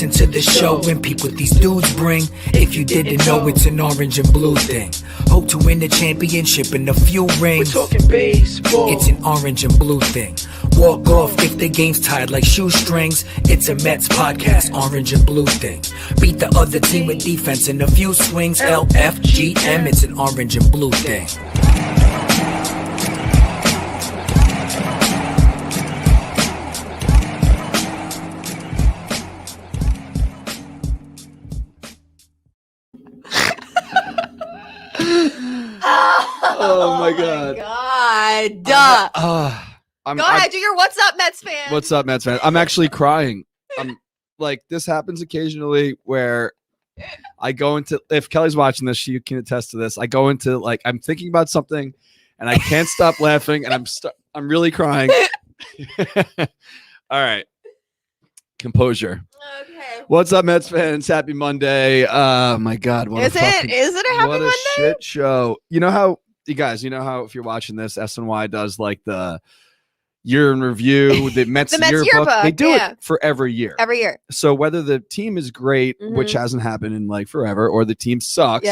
listen to the show and peep what these dudes bring. If you didn't know, it's an orange and blue thing. Hope to win the championship in a few rings. We're talking baseball. It's an orange and blue thing. Walk off if the game's tied like shoestrings. It's a Mets podcast, orange and blue thing. Beat the other team with defense in a few swings. LFGM, it's an orange and blue thing. Oh my god. Go ahead, do your what's up, Mets fan. What's up, Mets fan? I'm actually crying. I'm like, this happens occasionally where I go into, if Kelly's watching this, she can attest to this. I go into, like, I'm thinking about something and I can't stop laughing and I'm really crying. All right. Composure. Okay. What's up, Mets fans? Happy Monday. Oh my god. Is it a happy Monday? What a shit show. You know how, you guys, if you're watching this, SNY does like the year in review, the Mets, yearbook. They do it for every year. Every year. So whether the team is great, which hasn't happened in like forever, or the team sucks,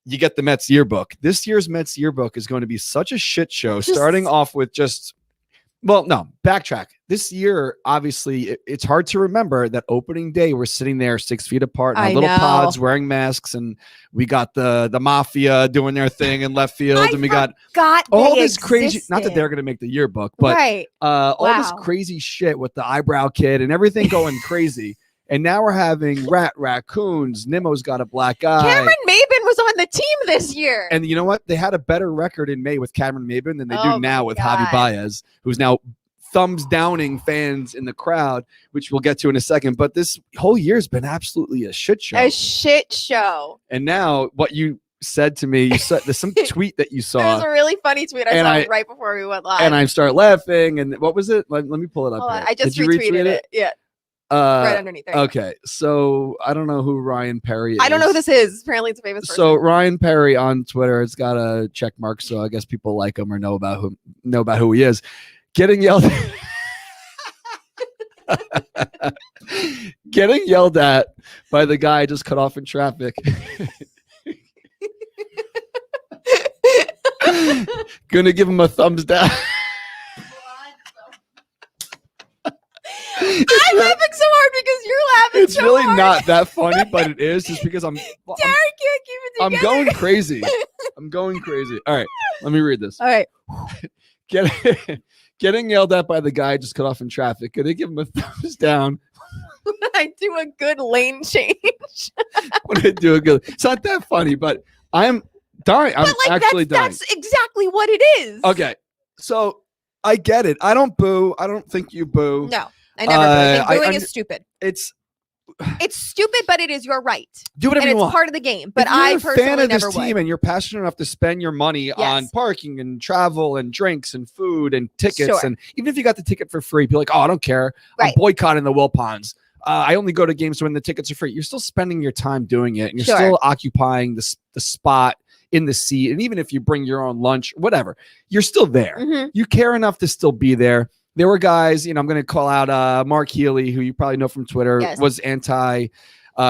you get the Mets yearbook. This year's Mets yearbook is going to be such a shit show, starting off with backtrack. This year, obviously, it's hard to remember that opening day, we're sitting there 6 feet apart in our little pods wearing masks, and we got the mafia doing their thing in left field, and we got all this crazy, not that they're going to make the yearbook, but all this crazy shit with the eyebrow kid and everything going crazy. And now we're having raccoons. Nimmo's got a black eye. Cameron Maybin was on the team this year. And you know what? They had a better record in May with Cameron Maybin than they do now with Javi Báez, who's now thumbs downing fans in the crowd, which we'll get to in a second. But this whole year's been absolutely a shit show. A shit show. And now what you said to me, there's some tweet that you saw. It was a really funny tweet I saw right before we went live. And I start laughing. And what was it? Let me pull it up. Hold on, I just retweeted it. Yeah. Right underneath there. Okay, so I don't know who Ryan Perry is. I don't know who this is. Apparently it's a famous person. So Ryan Perry on Twitter, it's got a check mark, so I guess people like him or know about who he is. Getting yelled at by the guy I just cut off in traffic. Gonna give him a thumbs down. I'm laughing so hard because you're laughing it's so really hard. Not that funny, but it is just because Darren can't keep it together. I'm going crazy. All right, let me read this. All right. Getting yelled at by the guy I just cut off in traffic. Could they give him a thumbs down? I do a good lane change. When I do a good, it's not that funny, but I'm dying. I'm actually dying. That's exactly what it is. Okay, so I get it. I don't boo. I don't think you boo. No. I never boo. I think booing is stupid. It's stupid, but it is your right. Do whatever you want. It's part of the game. But I personally never would. If you're a fan of this team and you're passionate enough to spend your money on parking and travel and drinks and food and tickets, and even if you got the ticket for free, be like, oh, I don't care. I'm boycotting the Wilpons. I only go to games when the tickets are free. You're still spending your time doing it, and you're still occupying the spot in the seat. And even if you bring your own lunch, whatever, you're still there. You care enough to still be there. There were guys, I'm going to call out Mark Healy, who you probably know from Twitter, was anti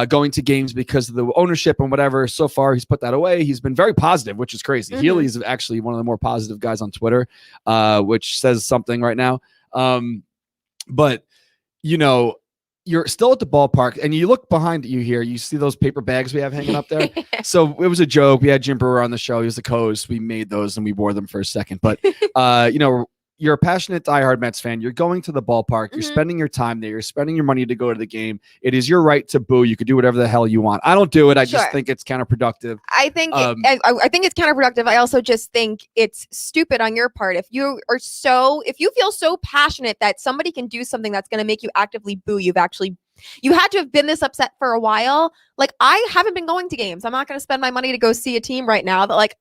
going to games because of the ownership and whatever. So far, he's put that away. He's been very positive, which is crazy. Healy is actually one of the more positive guys on Twitter, which says something right now. But, you're still at the ballpark, and you look behind you here. You see those paper bags we have hanging up there? So it was a joke. We had Jim Brewer on the show. He was the co-host. We made those, and we wore them for a second. But, you're a passionate diehard Mets fan. You're going to the ballpark. You're spending your time there. You're spending your money to go to the game. It is your right to boo. You could do whatever the hell you want. I don't do it. I just think it's counterproductive. I think it's counterproductive. I also just think it's stupid on your part. If you feel so passionate that somebody can do something that's going to make you actively boo, you had to have been this upset for a while. Like, I haven't been going to games. I'm not going to spend my money to go see a team right now that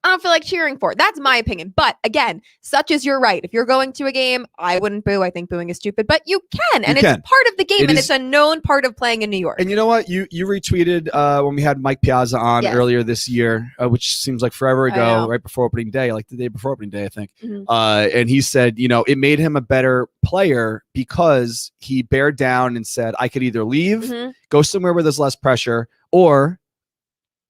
I don't feel like cheering for. That's my opinion. But again, such is your right. If you're going to a game, I wouldn't boo. I think booing is stupid, but you can. And it's part of the game, and it's a known part of playing in New York. And you know what? You retweeted when we had Mike Piazza on earlier this year, which seems like forever ago, right before opening day, like the day before opening day, I think. And he said, you know, it made him a better player because he bared down and said, I could either leave, go somewhere where there's less pressure, or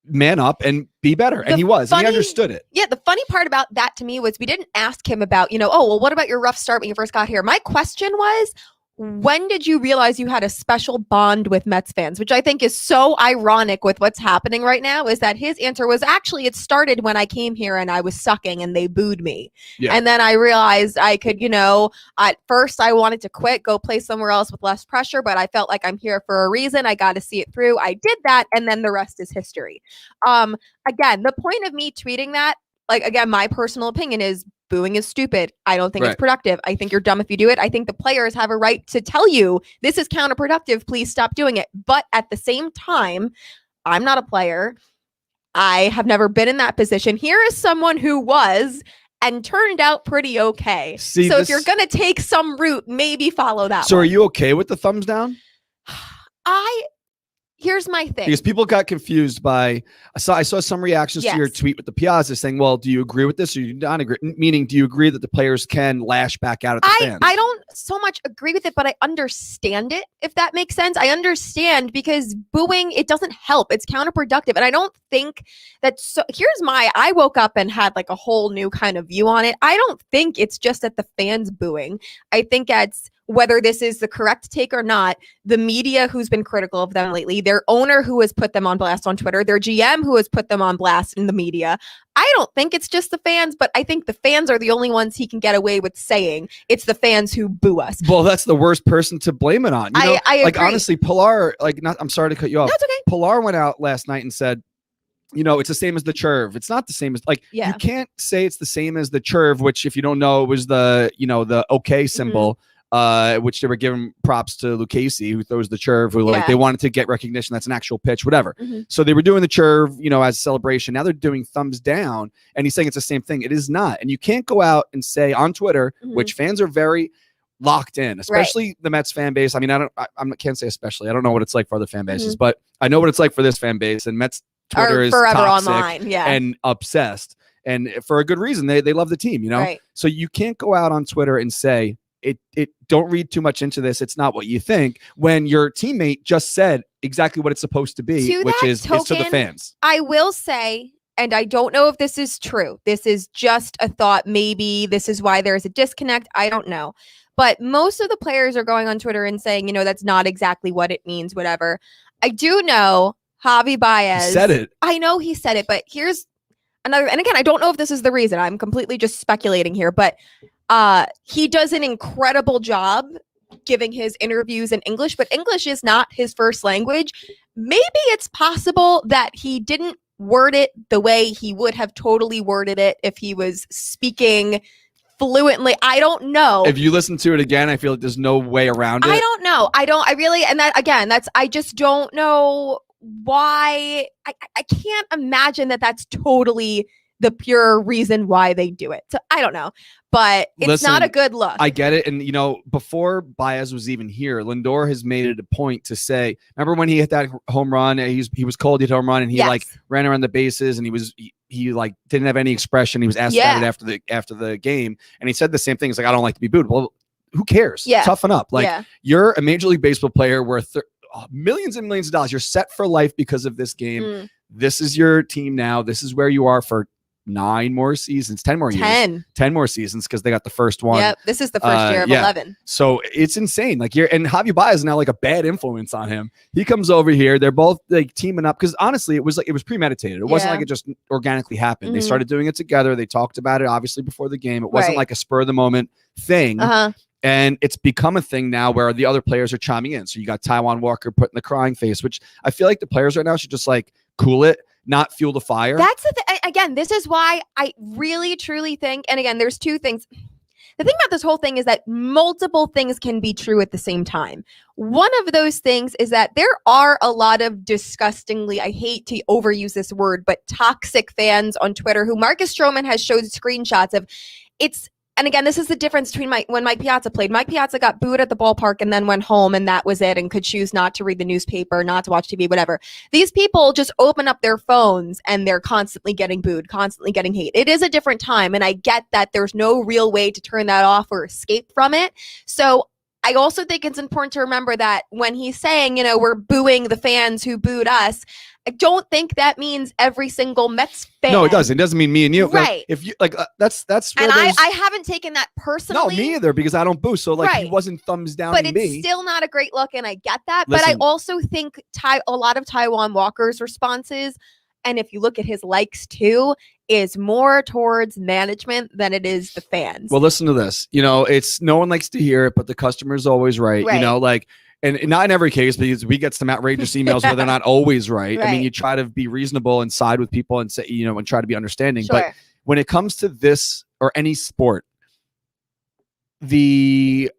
man up and be better. And he was. And he understood it. Yeah. The funny part about that to me was we didn't ask him about, you know, oh, well, what about your rough start when you first got here? My question was, when did you realize you had a special bond with Mets fans? Which I think is so ironic with what's happening right now, is that his answer was actually, it started when I came here and I was sucking and they booed me. Yeah. And then I realized I could, you know, at first I wanted to quit, go play somewhere else with less pressure, but I felt like I'm here for a reason. I got to see it through. I did that. And then the rest is history. Again, the point of me tweeting that, like, again, my personal opinion is booing is stupid. I don't think it's productive. I think you're dumb if you do it. I think the players have a right to tell you this is counterproductive. Please stop doing it. But at the same time, I'm not a player. I have never been in that position. Here is someone who was and turned out pretty okay. See, so if you're going to take some route, maybe follow that. So are you okay with the thumbs down? Here's my thing. Because people got confused by, I saw some reactions to your tweet with the Piazza saying, well, do you agree with this or do you not agree? Meaning, do you agree that the players can lash back out at the fans? I don't so much agree with it, but I understand it, if that makes sense. I understand because booing, it doesn't help. It's counterproductive. And I don't think that, I woke up and had like a whole new kind of view on it. I don't think it's just that the fans booing. I think it's, whether this is the correct take or not, the media who's been critical of them lately, their owner who has put them on blast on Twitter, their GM who has put them on blast in the media. I don't think it's just the fans, but I think the fans are the only ones he can get away with saying it's the fans who boo us. Well, that's the worst person to blame it on. You know, I like, agree. honestly, Pilar, I'm sorry to cut you off. That's okay. Pilar went out last night and said, you know, it's the same as the churv. It's not the same as, like, you can't say it's the same as the churv, which, if you don't know, it was the, you know, the okay symbol. Which they were giving props to Lucchesi, who throws the churv, who like they wanted to get recognition. That's an actual pitch, whatever. So they were doing the churv, you know, as a celebration. Now they're doing thumbs down, and he's saying it's the same thing. It is not. And you can't go out and say on Twitter, which fans are very locked in, especially the Mets fan base. I mean, I can't say especially. I don't know what it's like for other fan bases, but I know what it's like for this fan base. And Mets Twitter is forever toxic online, and obsessed, and for a good reason. They love the team, you know. So you can't go out on Twitter and say, it don't read too much into this. It's not what you think, when your teammate just said exactly what it's supposed to be, which is it's to the fans. I will say, and I don't know if this is true. This is just a thought. Maybe this is why there's a disconnect. I don't know. But most of the players are going on Twitter and saying, you know, that's not exactly what it means, whatever. I do know Javi Báez. He said it. I know he said it, but here's another, and again, I don't know if this is the reason. I'm completely just speculating here, but he does an incredible job giving his interviews in English, but English is not his first language. Maybe it's possible that he didn't word it the way he would have totally worded it if he was speaking fluently. I don't know. If you listen to it again, I feel like there's no way around it. I don't know. I just don't know why. I can't imagine that that's totally the pure reason why they do it. So I don't know, but it's not a good look. I get it. And, you know, before Báez was even here, Lindor has made it a point to say, remember when he hit that home run, he was cold, he hit a home run, and he like ran around the bases, and he like didn't have any expression. He was asked about it after the game, and he said the same thing. He's like, I don't like to be booed. Well, who cares? Toughen up. Like, you're a Major League Baseball player worth millions and millions of dollars. You're set for life because of this game. This is your team now. This is where you are for 9 more seasons, 10 more years, 10 more seasons, because they got the first one. Yep, this is the first year of 11. So it's insane. Like, and Javier Báez is now like a bad influence on him. He comes over here. They're both like teaming up, because honestly, it was premeditated. It wasn't like it just organically happened. They started doing it together. They talked about it obviously before the game. It wasn't like a spur of the moment thing. And it's become a thing now where the other players are chiming in. So you got Taijuan Walker putting the crying face, which I feel like the players right now should just like cool it, not fuel the fire. That's the again, this is why I really truly think, and again, there's two things. the thing about this whole thing is that multiple things can be true at the same time. One of those things is that there are a lot of disgustingly, I hate to overuse this word, but toxic fans on Twitter who Marcus Stroman has showed screenshots of. And again, this is the difference between when Mike Piazza played. Mike Piazza got booed at the ballpark and then went home, and that was it, and could choose not to read the newspaper, not to watch TV, whatever. These people just open up their phones and they're constantly getting booed, constantly getting hate. It is a different time, and I get that there's no real way to turn that off or escape from it. So I also think it's important to remember that when he's saying, we're booing the fans who booed us, I don't think that means every single Mets fan. No, it doesn't. It doesn't mean me and you. Right. Like, if you that's and I haven't taken that personally. No, me either, because I don't boo. So he wasn't thumbs down but me. It's still not a great look, and I get that. Listen, but I also think a lot of Taijuan Walker's responses, and if you look at his likes too, is more towards management than it is the fans. Well, listen to this. It's no one likes to hear it, but the customer's always right. And not in every case, because we get some outrageous emails where they're not always right. I mean, you try to be reasonable and side with people and say, and try to be understanding. Sure. But when it comes to this or any sport, we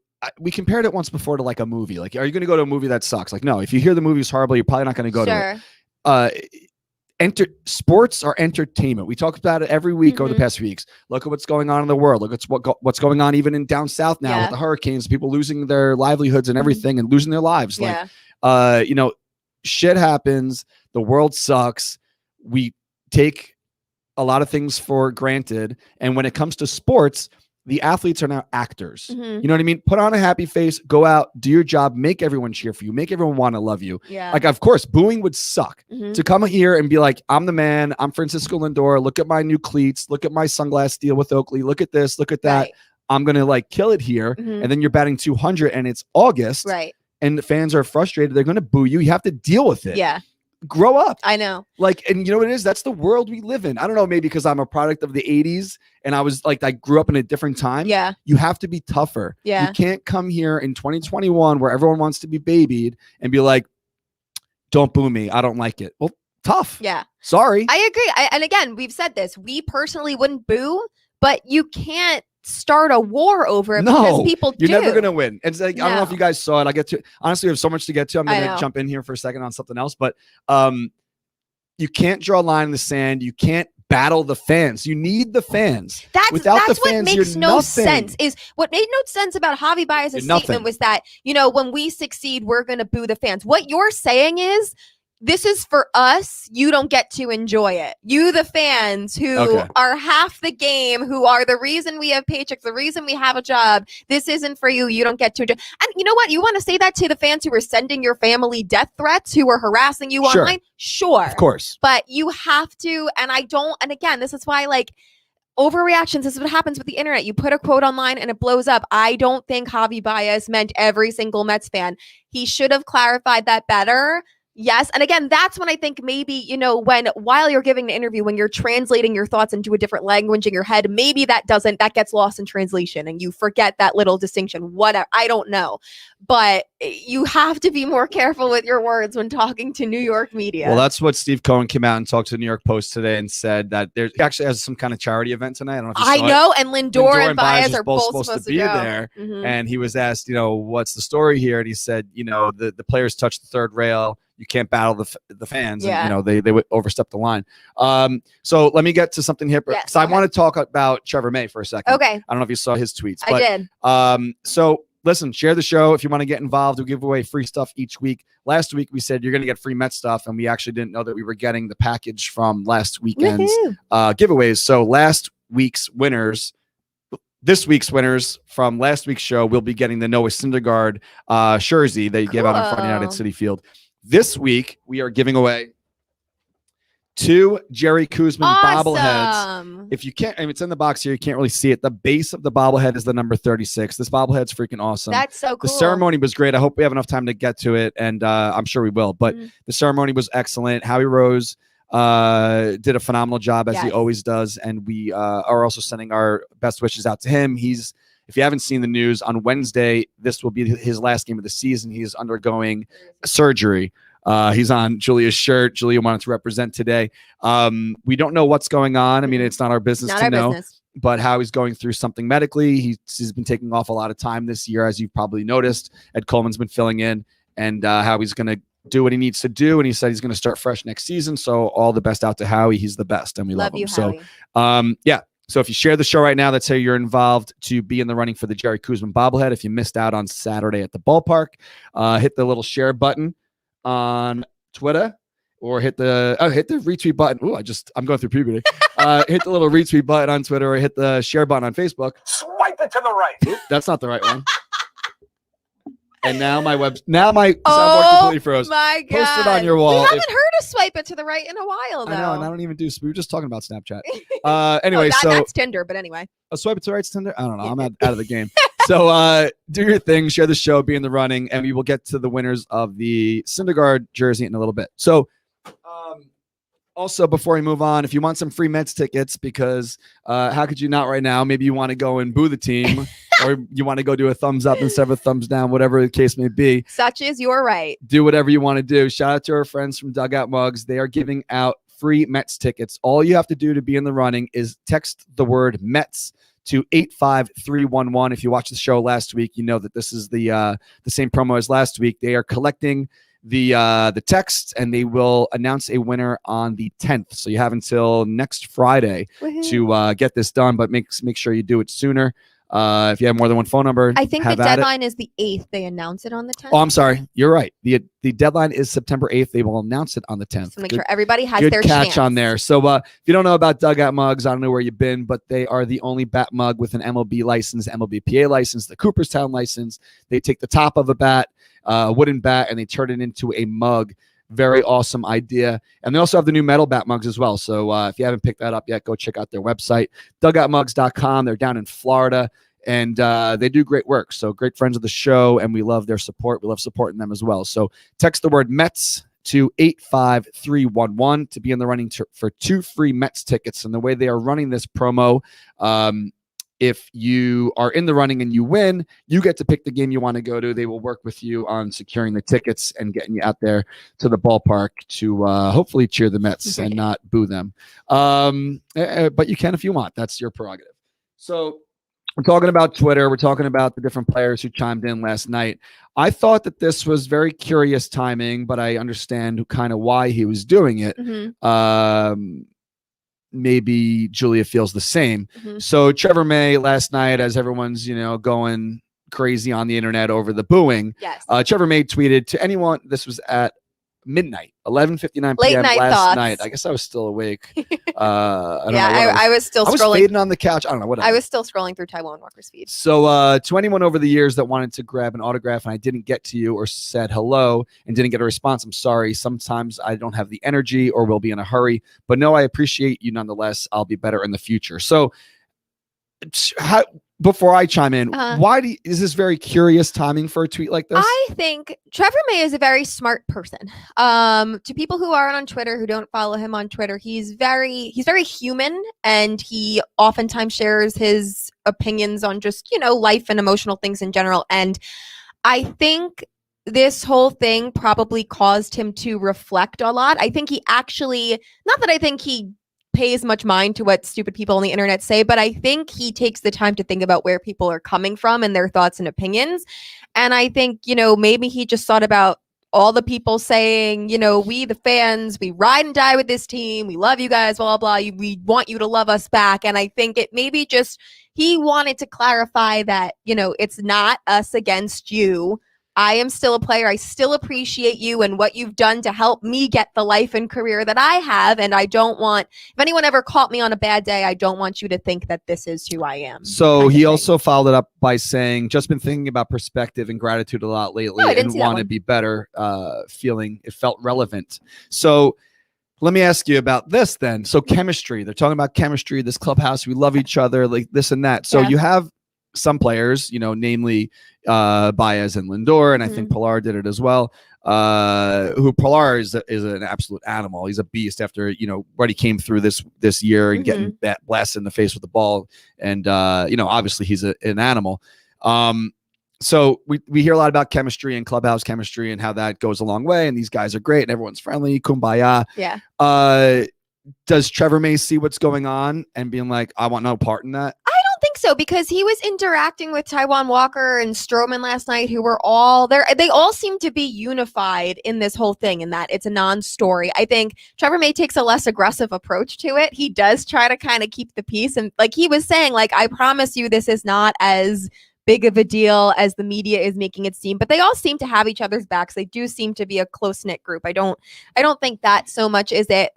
compared it once before to like a movie. Like, are you going to go to a movie that sucks? Like, no, if you hear the movie's horrible, you're probably not going to go to it. Sports are entertainment. We talk about it every week over the past few weeks. Look at what's going on in the world. Look at what's going on even in down south now with the hurricanes, people losing their livelihoods and everything and losing their lives. Shit happens. The world sucks. We take a lot of things for granted. And when it comes to sports, the athletes are now actors. You know what I mean? Put on a happy face, go out, do your job, make everyone cheer for you, make everyone want to love you. Yeah. Like, of course, booing would suck. To come here and be like, I'm the man, I'm Francisco Lindor, look at my new cleats, look at my sunglass deal with Oakley, look at this, look at that. Right. I'm going to kill it here. And then you're batting 200 and it's August. Right. And the fans are frustrated. They're going to boo you. You have to deal with it. Yeah. Grow up. I know. And you know what it is? That's the world we live in. I don't know, maybe because I'm a product of the 80s and I grew up in a different time. Yeah. You have to be tougher. Yeah. You can't come here in 2021 where everyone wants to be babied and be like, don't boo me. I don't like it. Well, tough. Yeah. Sorry. I agree. And again, we've said this. We personally wouldn't boo, but you can't start a war over it because people you're never going to win. It's like, I don't know if you guys saw it. I get to, honestly, we have so much to get to. I'm going to jump in here for a second on something else, but you can't draw a line in the sand. You can't battle the fans. You need the fans. That's what makes no sense. Is what made no sense about Javi Báez's statement was that, when we succeed, we're going to boo the fans. What you're saying is, this is for us. You don't get to enjoy it. You, the fans who are half the game, who are the reason we have paychecks, the reason we have a job. This isn't for you. You don't get to enjoy. And you know what? You want to say that to the fans who are sending your family death threats, who are harassing you online? Sure. Of course. But you have to. And again, this is why overreactions. This is what happens with the internet. You put a quote online and it blows up. I don't think Javi Báez meant every single Mets fan. He should have clarified that better. Yes. And again, that's when I think maybe, while you're giving an interview, when you're translating your thoughts into a different language in your head, maybe that gets lost in translation and you forget that little distinction. Whatever. I don't know. But you have to be more careful with your words when talking to New York media. Well, that's what Steve Cohen came out and talked to the New York Post today and said that there actually has some kind of charity event tonight. I don't know if you saw it. And Lindor and Baez are both supposed to be there. And he was asked, what's the story here? And he said, the players touched the third rail. You can't battle the fans. Yeah. And, they would overstep the line. So let me get to something here. Yes, I want to talk about Trevor May for a second. Okay. I don't know if you saw his tweets. I did. So listen, share the show. If you want to get involved, we'll give away free stuff each week. Last week, we said you're going to get free Met stuff, and we actually didn't know that we were getting the package from last weekend's giveaways. So this week's winners from last week's show will be getting the Noah Syndergaard jersey that you gave out on Friday night at Citi Field. This week, we are giving away 2 Jerry Koosman bobbleheads. If you can't, it's in the box here. You can't really see it. The base of the bobblehead is the number 36. This bobblehead's freaking awesome. That's so cool. The ceremony was great. I hope we have enough time to get to it, and I'm sure we will. But the ceremony was excellent. Howie Rose did a phenomenal job, as he always does, and we are also sending our best wishes out to him. If you haven't seen the news, on Wednesday, this will be his last game of the season. He's undergoing surgery. He's on Julia's shirt. Julia wanted to represent today. We don't know what's going on. I mean, it's not our business to know. but Howie's going through something medically. He's been taking off a lot of time this year, as you've probably noticed. Ed Coleman's been filling in, and Howie's going to do what he needs to do, and he said he's going to start fresh next season. So all the best out to Howie. He's the best, and we love him. Howie. So yeah. So if you share the show right now, that's how you're involved to be in the running for the Jerry Koosman bobblehead. If you missed out on Saturday at the ballpark, hit the little share button on Twitter, or hit the retweet button. Ooh, I'm going through puberty. Hit the little retweet button on Twitter, or hit the share button on Facebook. Swipe it to the right. Ooh, that's not the right one. And now my soundboard completely froze. My God. Post it on your wall. We haven't heard a swipe it to the right in a while, though. I know, and I don't even do. We were just talking about Snapchat. Anyway, that's Tinder, but anyway. A swipe it to the right's Tinder? I don't know. I'm out of the game. So do your thing, share the show, be in the running, and we will get to the winners of the Syndergaard jersey in a little bit. So also, before we move on, if you want some free Mets tickets, because how could you not right now? Maybe you want to go and boo the team, or you want to go do a thumbs up instead of a thumbs down, whatever the case may be. Such is your right. Do whatever you want to do. Shout out to our friends from Dugout Mugs. They are giving out free Mets tickets. All you have to do to be in the running is text the word Mets to 85311. If you watched the show last week, you know that this is the same promo as last week. They are collecting the text, and they will announce a winner on the 10th. So you have until next Friday to get this done, but make sure you do it sooner. If you have more than one phone number, I think the deadline is the 8th. They announce it on the 10th. Oh, I'm sorry. You're right. The deadline is September 8th. They will announce it on the 10th. So make sure everybody has their catch chance on there. So if you don't know about Dugout Mugs, I don't know where you've been, but they are the only bat mug with an MLB license, MLBPA license, the Cooperstown license. They take the top of a bat, wooden bat, and they turn it into a mug. Very awesome idea. And they also have the new metal bat mugs as well. So if you haven't picked that up yet, go check out their website, dugoutmugs.com. They're down in Florida, and they do great work. So great friends of the show, and we love their support. We love supporting them as well. So text the word Mets to 85311 to be in the running for 2 free Mets tickets. And the way they are running this promo, if you are in the running and you win, you get to pick the game you want to go to. They will work with you on securing the tickets and getting you out there to the ballpark to hopefully cheer the Mets and not boo them. But you can if you want. That's your prerogative. So we're talking about Twitter. We're talking about the different players who chimed in last night. I thought that this was very curious timing, but I understand kind of why he was doing it. Maybe Julia feels the same. So Trevor May last night, as everyone's, going crazy on the internet over the booing. Yes. Trevor May tweeted to anyone, this was at midnight, 11:59 p.m. last night. I guess I was still awake. I don't know. I was still scrolling. I was fading on the couch. I don't know what. I was still scrolling through Taijuan Walker's feed. So to anyone over the years that wanted to grab an autograph and I didn't get to you or said hello and didn't get a response, I'm sorry. Sometimes I don't have the energy or will be in a hurry. But no, I appreciate you nonetheless. I'll be better in the future. So before I chime in, is this very curious timing for a tweet like this? I think Trevor May is a very smart person. To people who aren't on Twitter, who don't follow him on Twitter, he's very human, and he oftentimes shares his opinions on just, life and emotional things in general. And I think this whole thing probably caused him to reflect a lot. I think he actually, not that I think he pays much mind to what stupid people on the internet say, but I think he takes the time to think about where people are coming from and their thoughts and opinions. And I think, maybe he just thought about all the people saying, we, the fans, we ride and die with this team. We love you guys, blah, blah, blah. We want you to love us back. And I think it maybe just, he wanted to clarify that, it's not us against you. I am still a player. I still appreciate you and what you've done to help me get the life and career that I have. And I don't want, if anyone ever caught me on a bad day, I don't want you to think that this is who I am. So he also followed it up by saying, just been thinking about perspective and gratitude a lot lately and want to be better, feeling it felt relevant. So let me ask you about this then. So chemistry, they're talking about chemistry, this clubhouse, we love each other, like this and that. So you have some players, namely Báez and Lindor, and I think Pilar did it as well. Who Pilar is an absolute animal. He's a beast after what he came through this year and getting blasted in the face with the ball, and obviously he's an animal. So we hear a lot about chemistry and clubhouse chemistry and how that goes a long way, and these guys are great and everyone's friendly, kumbaya. Yeah. does Trevor May see what's going on and being like, I want no part in that? I don't think so, because he was interacting with Taijuan Walker and Stroman last night, who were all there. They all seem to be unified in this whole thing, in that it's a non-story. I think Trevor May takes a less aggressive approach to it. He does try to kind of keep the peace. And like he was saying, like, I promise you this is not as big of a deal as the media is making it seem, but they all seem to have each other's backs. They do seem to be a close-knit group. I don't think that so much is it.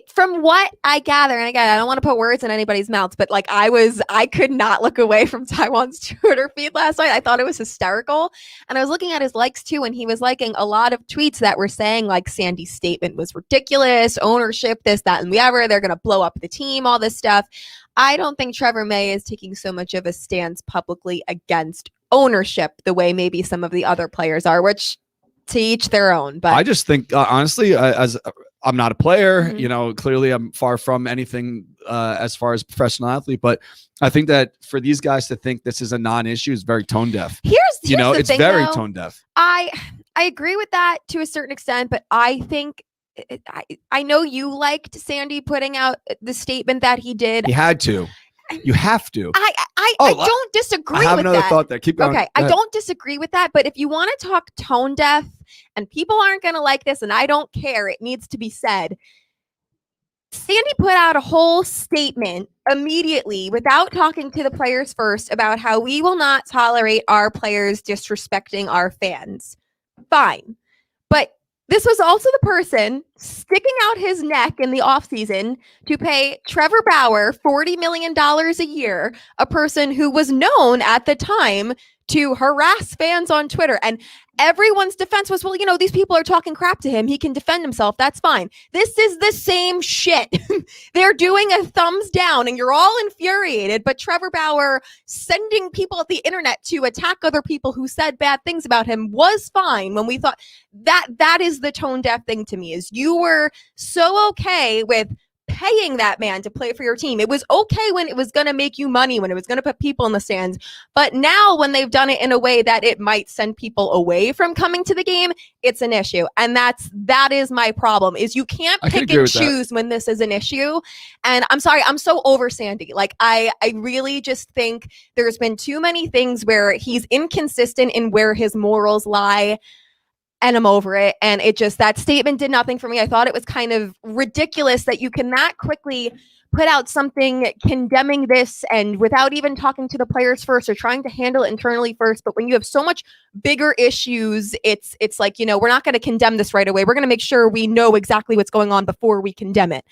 From what I gather, and again, I don't want to put words in anybody's mouths, but like I could not look away from Taijuan's Twitter feed last night. I thought it was hysterical. And I was looking at his likes too, and he was liking a lot of tweets that were saying like Sandy's statement was ridiculous, ownership, this, that, and the other. They're going to blow up the team, all this stuff. I don't think Trevor May is taking so much of a stance publicly against ownership the way maybe some of the other players are, which to each their own. But I just think, honestly, as I'm not a player, clearly I'm far from anything as far as professional athlete, but I think that for these guys to think this is a non-issue is very tone deaf. Here's it's thing, very though. Tone deaf. I agree with that to a certain extent, but I think I know you liked Sandy putting out the statement that he did. He had to. You have to. I don't disagree with that. I have another thought there. Keep going. Okay, I don't disagree with that, but if you want to talk tone deaf and people aren't going to like this, and I don't care, it needs to be said. Sandy put out a whole statement immediately without talking to the players first about how we will not tolerate our players disrespecting our fans. Fine. But this was also the person sticking out his neck in the offseason to pay Trevor Bauer $40 million a year, a person who was known at the time to harass fans on Twitter. And everyone's defense was, well, these people are talking crap to him. He can defend himself. That's fine. This is the same shit. They're doing a thumbs down and you're all infuriated. But Trevor Bauer sending people at the internet to attack other people who said bad things about him was fine when we thought that is the tone deaf thing to me, is you were so okay with paying that man to play for your team. It was okay when it was going to make you money, when it was going to put people in the stands. But now when they've done it in a way that it might send people away from coming to the game, it's an issue. And that is my problem, is you can't pick and choose when this is an issue. And I'm sorry, I'm so over Sandy. Like I really just think there's been too many things where he's inconsistent in where his morals lie. And I'm over it. And that statement did nothing for me. I thought it was kind of ridiculous that you can that quickly put out something condemning this and without even talking to the players first or trying to handle it internally first. But when you have so much bigger issues, it's like, we're not going to condemn this right away. We're going to make sure we know exactly what's going on before we condemn it.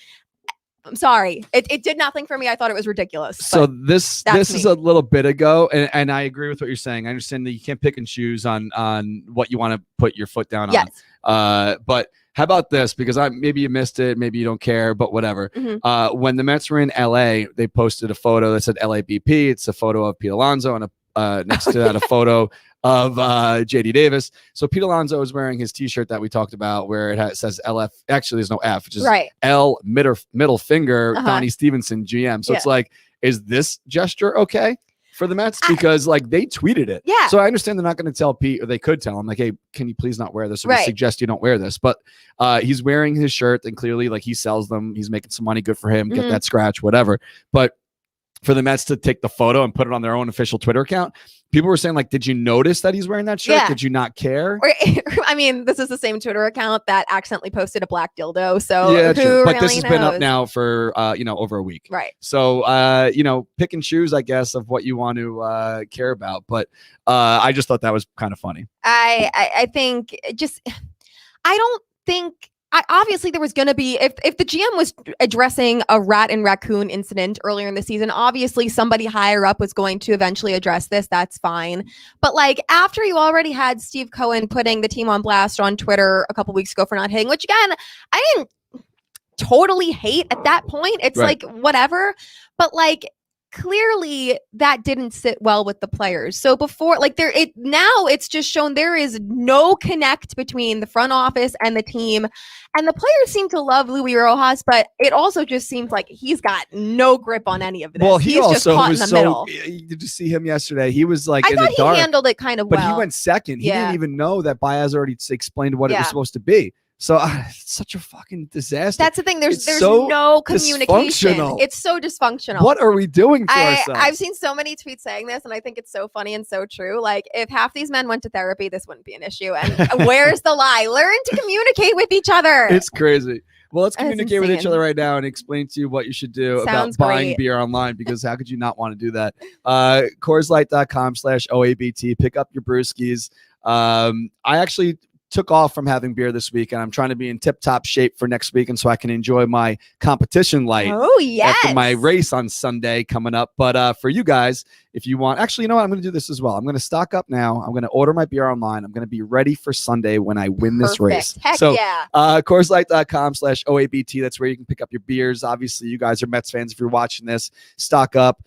I'm sorry. It did nothing for me. I thought it was ridiculous. So this is a little bit ago, and I agree with what you're saying. I understand that you can't pick and choose on what you want to put your foot down on. But how about this? Because maybe you missed it, maybe you don't care, but whatever. Mm-hmm. When the Mets were in LA, they posted a photo that said LABP. It's a photo of Pete Alonso, and next to that a photo of JD Davis. So Pete Alonso is wearing his t-shirt that we talked about where it says LF. Actually, there's no F, which is right. L middle finger, Donnie Stevenson, GM. So it's like, is this gesture okay for the Mets? Because like they tweeted it. Yeah. So I understand they're not going to tell Pete, or they could tell him like, hey, can you please not wear this? Or we suggest you don't wear this. But he's wearing his shirt and clearly like he sells them. He's making some money. Good for him. Get that scratch, whatever. But for the Mets to take the photo and put it on their own official Twitter account, people were saying like, did you notice that he's wearing that shirt? Yeah. Did you not care? I mean, this is the same Twitter account that accidentally posted a black dildo. So yeah, true. But this has been up now for over a week. Right. So pick and choose, I guess, of what you want to care about. But I just thought that was kind of funny. I think I don't think. Obviously, there was going to be, if the GM was addressing a rat and raccoon incident earlier in the season, obviously somebody higher up was going to eventually address this. That's fine. But like after you already had Steve Cohen putting the team on blast on Twitter a couple weeks ago for not hitting, which again, I didn't totally hate at that point. It's like whatever. But like clearly that didn't sit well with the players. So before, like now it's just shown there is no connect between the front office and the team. And the players seem to love Luis Rojas, but it also just seems like he's got no grip on any of this. Well, he's also just caught in the middle. Did you see him yesterday? He was like in the dark. He handled it kind of well. But he went second. He didn't even know that Báez already explained what it was supposed to be. So it's such a fucking disaster. That's the thing. There's so no communication. It's so dysfunctional. What are we doing to ourselves? I've seen so many tweets saying this, and I think it's so funny and so true. Like, if half these men went to therapy, this wouldn't be an issue. And where's the lie? Learn to communicate with each other. It's crazy. Well, let's communicate with each other right now and explain to you what you should do about buying beer online, because how could you not want to do that? CoorsLight.com/OABT. Pick up your brewskis. I actually took off from having beer this week, and I'm trying to be in tip-top shape for next week, and so I can enjoy my competition light after my race on Sunday coming up. But for you guys, if you want, actually, you know what? I'm going to do this as well. I'm going to stock up now. I'm going to order my beer online. I'm going to be ready for Sunday when I win this race. Heck so, yeah. CoorsLight.com/OABT. That's where you can pick up your beers. Obviously, you guys are Mets fans. If you're watching this, stock up.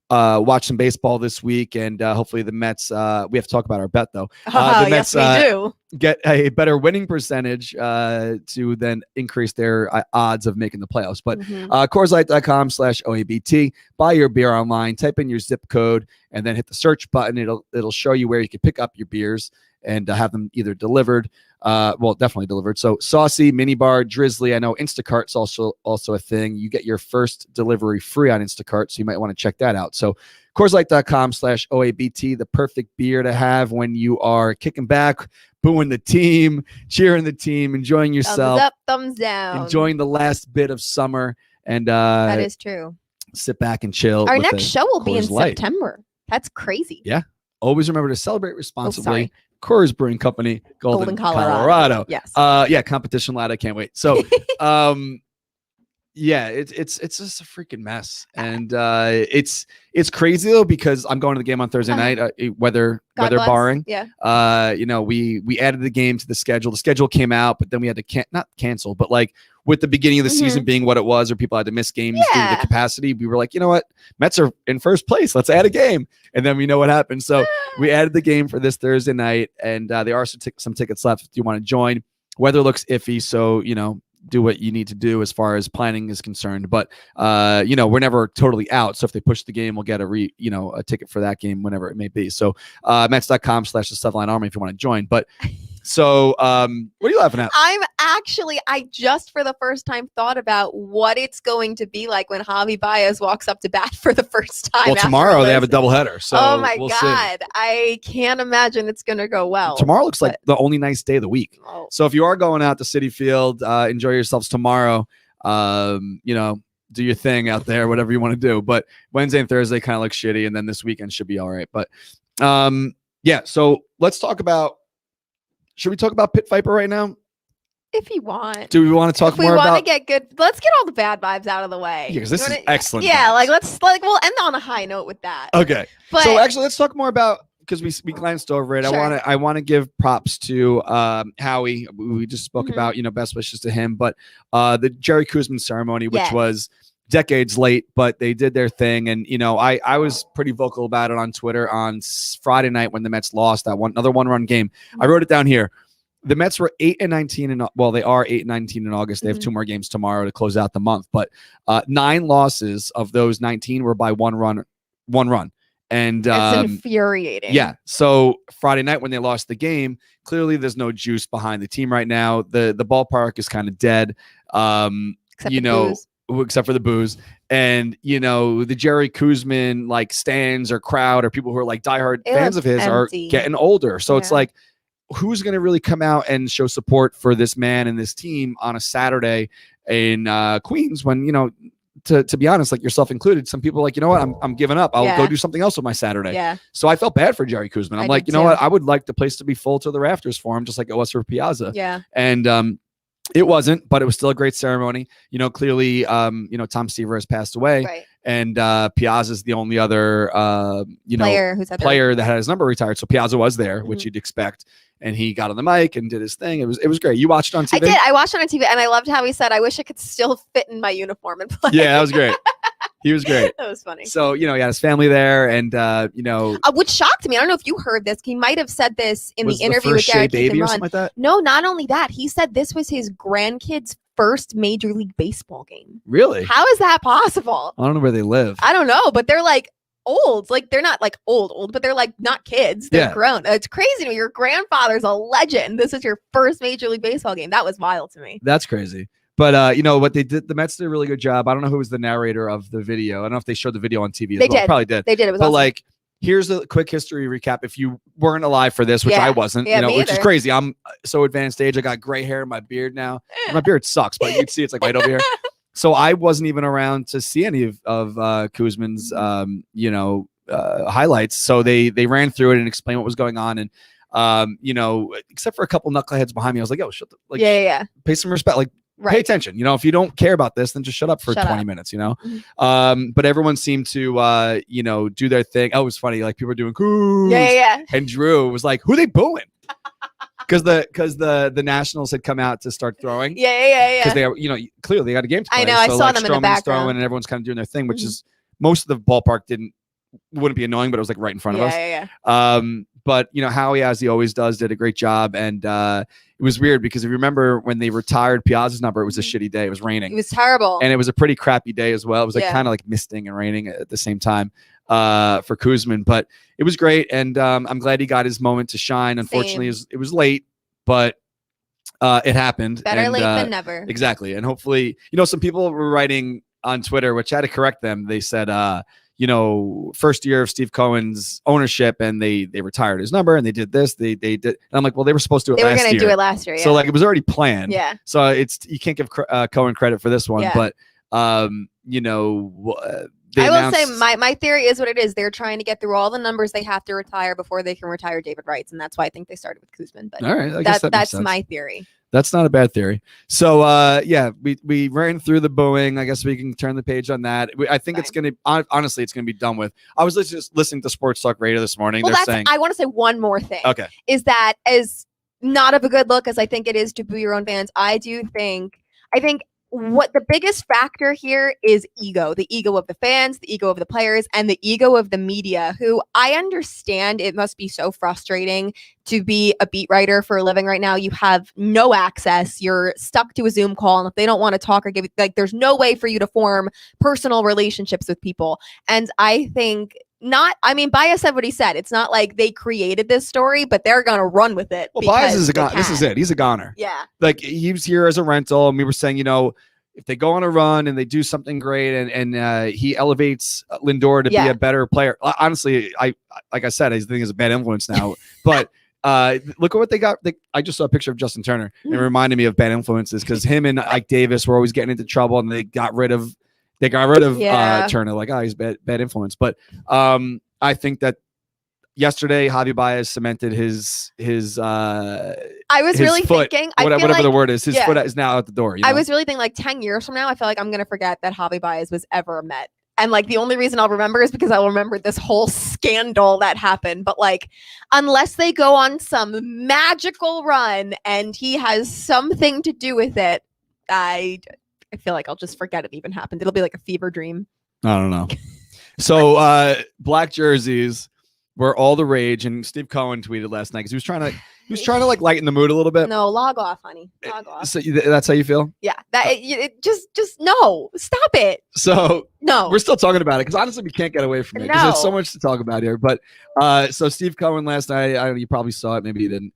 Watch some baseball this week, and hopefully the Mets, we have to talk about our bet though. The Mets, yes, we do. Get a better winning percentage to then increase their odds of making the playoffs. But CoorsLight.com/OABT. Buy your beer online, type in your zip code, and then hit the search button. It'll show you where you can pick up your beers and have them either delivered. Definitely delivered. So Saucy, Minibar, Drizzly. I know Instacart's also a thing. You get your first delivery free on Instacart, so you might want to check that out. So CoorsLight.com/OABT, the perfect beer to have when you are kicking back, booing the team, cheering the team, enjoying yourself. Thumbs up, thumbs down. Enjoying the last bit of summer. And that is true. Sit back and chill. Our next show will be in Light. September. That's crazy. Yeah. Always remember to celebrate responsibly. Coors Brewing Company, Golden, Colorado. Yes. Competition Light. I can't wait. So, it's just a freaking mess, and it's crazy though, because I'm going to the game on Thursday night, weather barring. Yeah. We added the game to the schedule. The schedule came out, but then we had to not cancel, but like with the beginning of the season being what it was, or people had to miss games due to the capacity, we were like, you know what, Mets are in first place. Let's add a game, and then we know what happened. So we added the game for this Thursday night, and there are some tickets left if you want to join. Weather looks iffy, so do what you need to do as far as planning is concerned, but we're never totally out. So if they push the game, we'll get a ticket for that game whenever it may be. So Mets.com/the Army if you want to join. But so what are you laughing at? I just for the first time thought about what it's going to be like when Javier Báez walks up to bat for the first time. Well, tomorrow they have a doubleheader. So oh my God. See. I can't imagine it's going to go well. Tomorrow looks like the only nice day of the week. Oh. So if you are going out to Citi Field, enjoy yourselves tomorrow. Do your thing out there, whatever you want to do. But Wednesday and Thursday kind of look shitty, and then this weekend should be all right. But so let's talk about. Should we talk about Pit Viper right now? If you want. Do we want to talk more about? We want to get good. Let's get all the bad vibes out of the way. Yeah, because this is excellent. Yeah, we'll end on a high note with that. Okay. So actually, let's talk more about, because we glanced over it. Sure. I want to give props to Howie. We just spoke about best wishes to him, but the Jerry Koosman ceremony, which was decades late, but they did their thing. And I was pretty vocal about it on Twitter on Friday night when the Mets lost another one-run game. I wrote it down here. The Mets were 8-19, they are 8-19 in August. They have 2 more games tomorrow to close out the month, but 9 losses of those 19 were by one run. And that's infuriating. Yeah. So Friday night when they lost the game, clearly there's no juice behind the team right now. The ballpark is kind of dead. Except for the booze. And the Jerry Koosman stands or crowd or people who are diehard fans of his are getting older. So it's like, who's going to really come out and show support for this man and this team on a Saturday in Queens when to be honest, like yourself included, some people are like, you know what, I'm giving up. I'll go do something else with my Saturday. Yeah. So I felt bad for Jerry Koosman. I'm like, you know what, I would like the place to be full to the rafters for him, just like it was for Piazza. Yeah. And it wasn't, but it was still a great ceremony. Clearly, Tom Seaver has passed away, right. And Piazza is the only other, player that had his number retired. So Piazza was there, which you'd expect. And he got on the mic and did his thing. It was great. You watched it on TV? I did. I watched it on TV, and I loved how he said, I wish I could still fit in my uniform and play. Yeah, that was great. He was great. That was funny. So, he had his family there, and, which shocked me. I don't know if you heard this. He might have said this in the interview with Derek baby or something like that? No, not only that. He said this was his grandkid's first Major League Baseball game. Really? How is that possible? I don't know where they live. I don't know, but they're like old. Like they're not like old, but they're like not kids. They're grown. It's crazy to me. Your grandfather's a legend. This is your first Major League Baseball game. That was wild to me. That's crazy. But what they did, the Mets did a really good job. I don't know who was the narrator of the video. I don't know if they showed the video on TV. They did. Probably did. They did. It was but awesome. like, here's a quick history recap. If you weren't alive for this, which I wasn't, which is crazy. I'm so advanced age. I got gray hair in my beard now. My beard sucks, but you can see it's like right over here. So I wasn't even around to see any of Koosman's, highlights. So they ran through it and explained what was going on. And, except for a couple knuckleheads behind me, I was like, yo, shut the, like, pay some respect. Like, pay attention. If you don't care about this, then just shut up for 20 minutes, But everyone seemed to, do their thing. Oh, it was funny. Like people were doing cool. And Drew was like, who are they booing? Because the Nationals had come out to start throwing. Because they are, clearly they got a game to play. I know. I saw them in the background. Throwing and everyone's kind of doing their thing, which is most of the ballpark wouldn't be annoying, but it was like right in front of us. But Howie, as he always does, did a great job. And it was weird because if you remember when they retired Piazza's number, it was a shitty day. It was raining. It was terrible. And it was a pretty crappy day as well. It was like kind of like misting and raining at the same time for Koosman. But it was great. And I'm glad he got his moment to shine. Unfortunately, it was late, but it happened. Better late than never. Exactly. And hopefully, some people were writing on Twitter, which I had to correct them. They said, first year of Steve Cohen's ownership, and they retired his number, and they did this, they did. And I'm like, well, they were supposed to do it last year. They were going to do it last year. So like it was already planned. Yeah. So you can't give Cohen credit for this one, but I will say my theory is what it is. They're trying to get through all the numbers they have to retire before they can retire David Wrights, and that's why I think they started with Koosman. But all right, I guess that's my theory. That's not a bad theory. So, we ran through the booing. I guess we can turn the page on that. I think it's going to, honestly, it's going to be done with. I was just listening to Sports Talk Radio this morning. Well, I want to say one more thing. Okay. Is that as not of a good look as I think it is to boo your own fans, I think what the biggest factor here is ego, the ego of the fans, the ego of the players, and the ego of the media, who I understand it must be so frustrating to be a beat writer for a living right now. You have no access. You're stuck to a Zoom call. And if they don't want to talk or give, like, there's no way for you to form personal relationships with people. And I think Báez said what he said. It's not like they created this story, but they're going to run with it. Well, Báez is a goner. This is it. He's a goner. Yeah. Like he was here as a rental, and we were saying, if they go on a run and they do something great and he elevates Lindor to be a better player. Honestly, like I said, I think he's a bad influence now, but look at what they got. I just saw a picture of Justin Turner and it reminded me of bad influences because him and Ike Davis were always getting into trouble, and they got rid of Turner. Like, he's bad influence. But I think that yesterday Javier Báez cemented his I was really foot, thinking whatever the word is, his foot is now out the door. I was really thinking like 10 years from now, I feel like I'm gonna forget that Javier Báez was ever met. And like the only reason I'll remember is because I'll remember this whole scandal that happened. But like, unless they go on some magical run and he has something to do with it, I feel like I'll just forget it even happened. It'll be like a fever dream. I don't know. So black jerseys were all the rage, and Steve Cohen tweeted last night because he was trying to like lighten the mood a little bit. No, log off, honey. Log off. So that's how you feel? Yeah. Just no. Stop it. So no, we're still talking about it because honestly, we can't get away from it because there's so much to talk about here. But so Steve Cohen last night, I don't know, you probably saw it, maybe you didn't.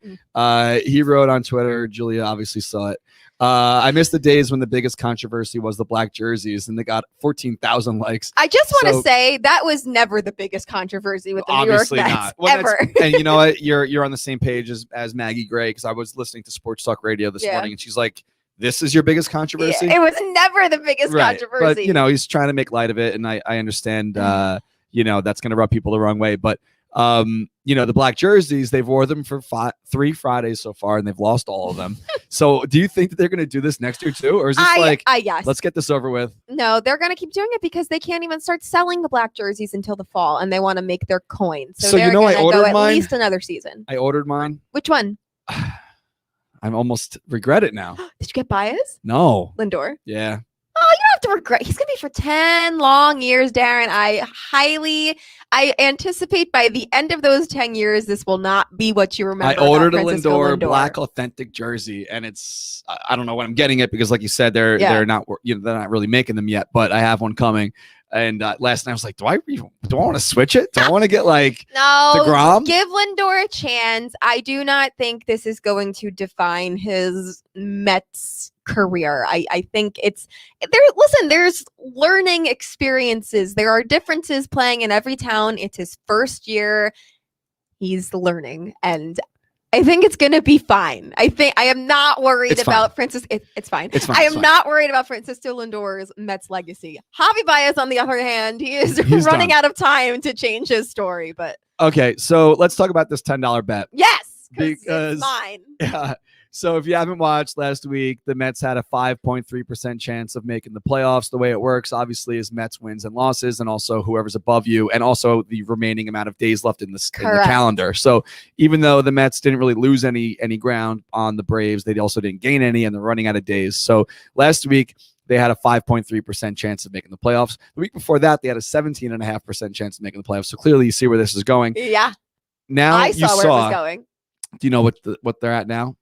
He wrote on Twitter. Julia obviously saw it. I miss the days when the biggest controversy was the black jerseys, and they got 14,000 likes. I just want to say that was never the biggest controversy with the New York Mets, ever. And you know what? You're on the same page as Maggie Gray, because I was listening to Sports Talk Radio this morning, and she's like, "This is your biggest controversy." Yeah, it was never the biggest controversy. But he's trying to make light of it, and I understand. That's going to rub people the wrong way, but. The black jerseys, they've wore them for 3 Fridays so far, and they've lost all of them. So do you think that they're going to do this next year too? Or is this yes. Let's get this over with? No, they're going to keep doing it because they can't even start selling the black jerseys until the fall, and they want to make their coin. So they're going to go at least another season. I ordered mine. Which one? I almost regret it now. Did you get Báez? No. Lindor? Yeah. Oh, you don't have to regret. He's going to be for 10 long years, Darren. I anticipate by the end of those 10 years, this will not be what you remember. I ordered a Lindor black authentic jersey, and it's I don't know when I'm getting it because, like you said, they're not they're not really making them yet, but I have one coming. And last night I was like, do I want to switch it? Do I want to get like deGrom? Give Lindor a chance. I do not think this is going to define his Mets career. I think it's there. Listen, there's learning experiences. There are differences playing in every town. It's his first year. He's learning, and I think it's going to be fine. I am not worried about Francis. It's fine. It's fine. I am not worried about Francisco Lindor's Mets legacy. Javi Báez, on the other hand, he's running out of time to change his story. But okay, so let's talk about this $10 bet. Yes, because it's mine. Yeah. So if you haven't watched last week, the Mets had a 5.3% chance of making the playoffs. The way it works, obviously, is Mets wins and losses, and also whoever's above you, and also the remaining amount of days left in the calendar. So even though the Mets didn't really lose any ground on the Braves, they also didn't gain any, and they're running out of days. So last week, they had a 5.3% chance of making the playoffs. The week before that, they had a 17.5% chance of making the playoffs. So clearly, you see where this is going. Yeah. Now I saw where it was going. Do you know what they're at now?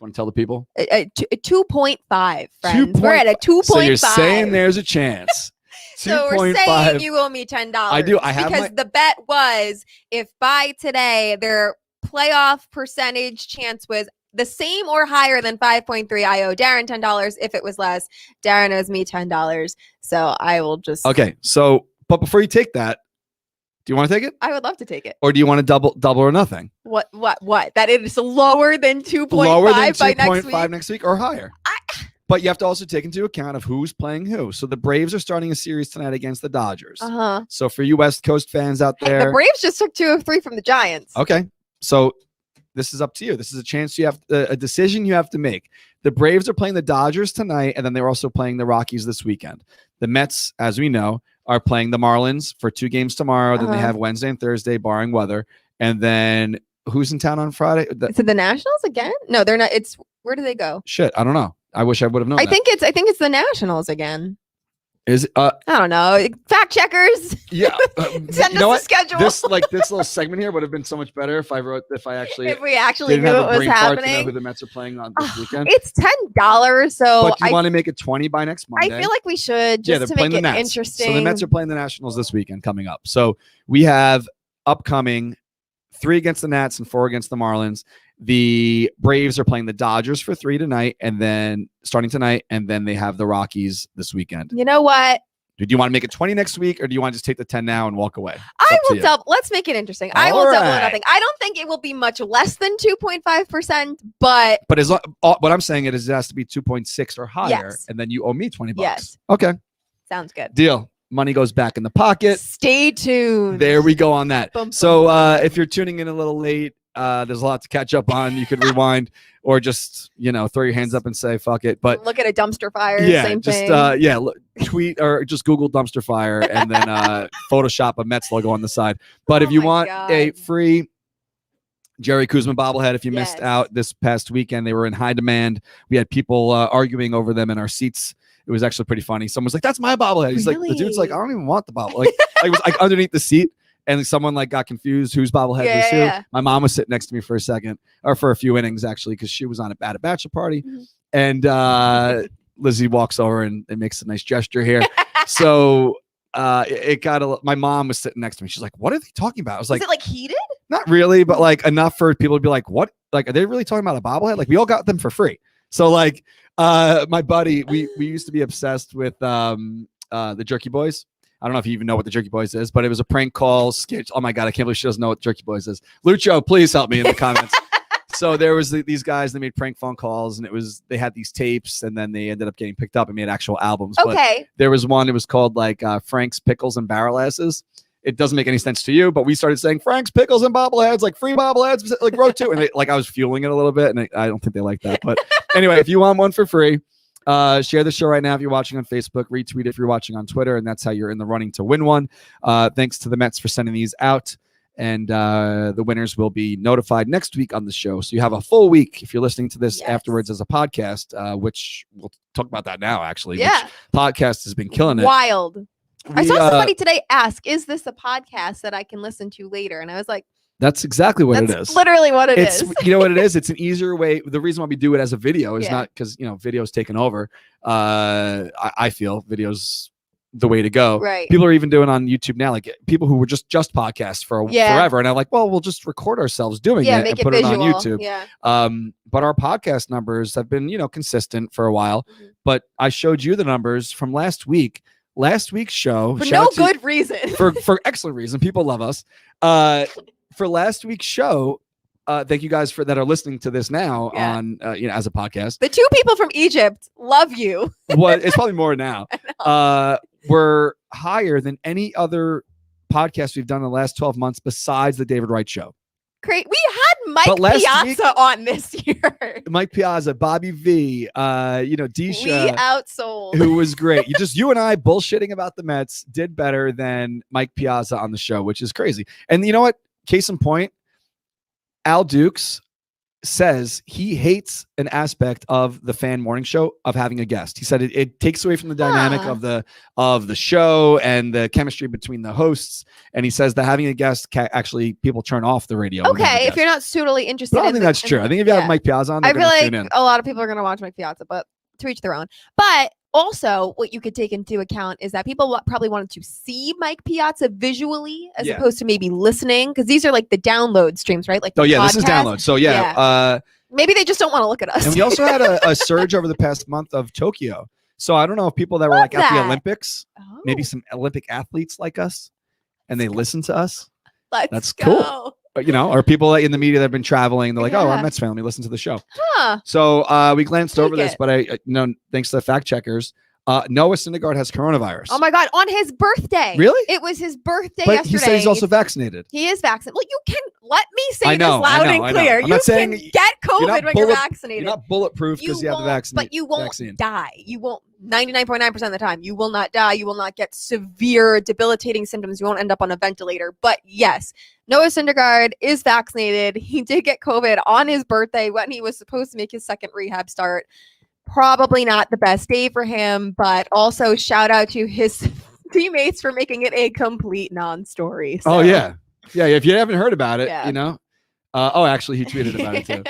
Want to tell the people? 2.5, friends. We're at a 2.5. So you're saying there's a chance. So we're saying you owe me $10. I do. I have because the bet was if by today their playoff percentage chance was the same or higher than 5.3, I owe Darren $10. If it was less, Darren owes me $10. So I will just. Okay. So, but before you take that, do you want to take it? I would love to take it. Or do you want to double or nothing? What? That it is lower than 2.5 by next week? Next week or higher. But you have to also take into account of who's playing who. So the Braves are starting a series tonight against the Dodgers. So for you West Coast fans out there. The Braves just took 2 of 3 from the Giants. Okay. So this is up to you. This is a chance you have a decision you have to make. The Braves are playing the Dodgers tonight, and then they're also playing the Rockies this weekend. The Mets, as we know, are playing the Marlins for 2 games tomorrow. Then they have Wednesday and Thursday, barring weather. And then who's in town on Friday? Is it the Nationals again? No, they're not. Where do they go? Shit, I don't know. I wish I would have known. I think it's the Nationals again. Is it? I don't know. Fact checkers. Yeah. Send us the schedule. This little segment here would have been so much better if we actually knew what was happening. To know who the Mets are playing on this weekend. It's $10. So but do you want to make it 20 by next Monday? I feel like we should just to make it interesting. So the Mets are playing the Nationals this weekend coming up. So we have upcoming 3 against the Nats and 4 against the Marlins. The Braves are playing the Dodgers for 3 tonight, and then starting tonight, and then they have the Rockies this weekend. You know what? Do you want to make it 20 next week, or do you want to just take the 10 now and walk away? I will double. Let's make it interesting. I will double or nothing. I don't think it will be much less than 2.5%, but as what I'm saying is it has to be 2.6 or higher, and then you owe me $20. Yes. Okay. Sounds good. Deal. Money goes back in the pocket. Stay tuned. There we go on that. So if you're tuning in a little late, there's a lot to catch up on. You could rewind or just, throw your hands up and say, fuck it. But look at a dumpster fire. Yeah, same just, thing. Tweet or just Google dumpster fire and then Photoshop a Mets logo on the side. But if you want a free Jerry Koosman bobblehead, if you missed out this past weekend, they were in high demand. We had people arguing over them in our seats. It was actually pretty funny. Someone's like, that's my bobblehead. He's like, the dude's like, I don't even want the bobblehead. It was like underneath the seat. And someone got confused whose bobblehead was who. Yeah. My mom was sitting next to me for a second, or for a few innings actually, because she was at a bachelor party. Mm-hmm. And Lizzie walks over and makes a nice gesture here. So my mom was sitting next to me. She's like, what are they talking about? I was like, is it heated? Not really, but enough for people to be like, what? Are they really talking about a bobblehead? We all got them for free. So my buddy, we used to be obsessed with the Jerky Boys. I don't know if you even know what the Jerky Boys is, but it was a prank call sketch. Oh my God, I can't believe she doesn't know what Jerky Boys is. Lucho, please help me in the comments. So there was these guys that made prank phone calls, and they had these tapes, and then they ended up getting picked up and made actual albums. Okay. But there was one, it was called Frank's Pickles and Barrel Asses. It doesn't make any sense to you, but we started saying Frank's Pickles and bobbleheads, free bobbleheads, row 2. And I was fueling it a little bit, and I don't think they like that. But anyway, if you want one for free, share the show right now if you're watching on Facebook, retweet if you're watching on Twitter, and that's how you're in the running to win one. Thanks to the Mets for sending these out. And the winners will be notified next week on the show. So you have a full week if you're listening to this afterwards as a podcast, which we'll talk about that now, actually. Yeah. Which podcast has been killing it. Wild. I saw somebody today ask, is this a podcast that I can listen to later? And I was like, that's exactly what it is. Literally what it is. You know what it is? It's an easier way. The reason why we do it as a video is not because, video's taken over. I feel video's the way to go. Right. People are even doing on YouTube now, like people who were just podcasts for forever. And I'm like, well, we'll just record ourselves doing it and put it on YouTube. Yeah. But our podcast numbers have been, consistent for a while. Mm-hmm. But I showed you the numbers from last week. Last week's show. For no good reason. For excellent reason. People love us. For last week's show, thank you guys that are listening to this now on as a podcast. The 2 people from Egypt love you. It's probably more now. Were higher than any other podcast we've done in the last 12 months besides the David Wright Show. Great. We had Mike Piazza on this year. Mike Piazza, Bobby V, Disha. We outsold. Who was great. You and I bullshitting about the Mets did better than Mike Piazza on the show, which is crazy. And you know what? Case in point, Al Dukes says he hates an aspect of the fan morning show of having a guest. He said it takes away from the dynamic of the show and the chemistry between the hosts. And he says that having a guest actually people turn off the radio. Okay, if you're not suitably interested. But I don't think that's true. I think if you have Mike Piazza on, I feel like a lot of people are going to watch Mike Piazza, but to each their own. But also, what you could take into account is that people probably wanted to see Mike Piazza visually as opposed to maybe listening, because these are like the download streams, right? Like, this is download. So maybe they just don't want to look at us. And we also had a surge over the past month of Tokyo. So I don't know if people that were at the Olympics, maybe some Olympic athletes like us, and they listen to us. That's cool. Or people in the media that have been traveling, they're like, oh, I'm Mets fan, let me listen to the show. Huh. So we glanced over this, but thanks to the fact checkers, Noah Syndergaard has coronavirus. Oh my God, on his birthday. Really? It was his birthday but yesterday. He said he's also vaccinated. He is vaccinated. Well, you can let me say this loud and clear. I'm not saying can get COVID when you're vaccinated. You're not bulletproof because you have the vaccine. But you won't die. You won't 99.9% of the time. You will not die. You will not get severe debilitating symptoms. You won't end up on a ventilator. But yes, Noah Syndergaard is vaccinated. He did get COVID on his birthday when he was supposed to make his second rehab start. Probably not the best day for him, but also shout out to his teammates for making it a complete non-story. So. Oh, yeah. Yeah, if you haven't heard about it, actually, he tweeted about it, too.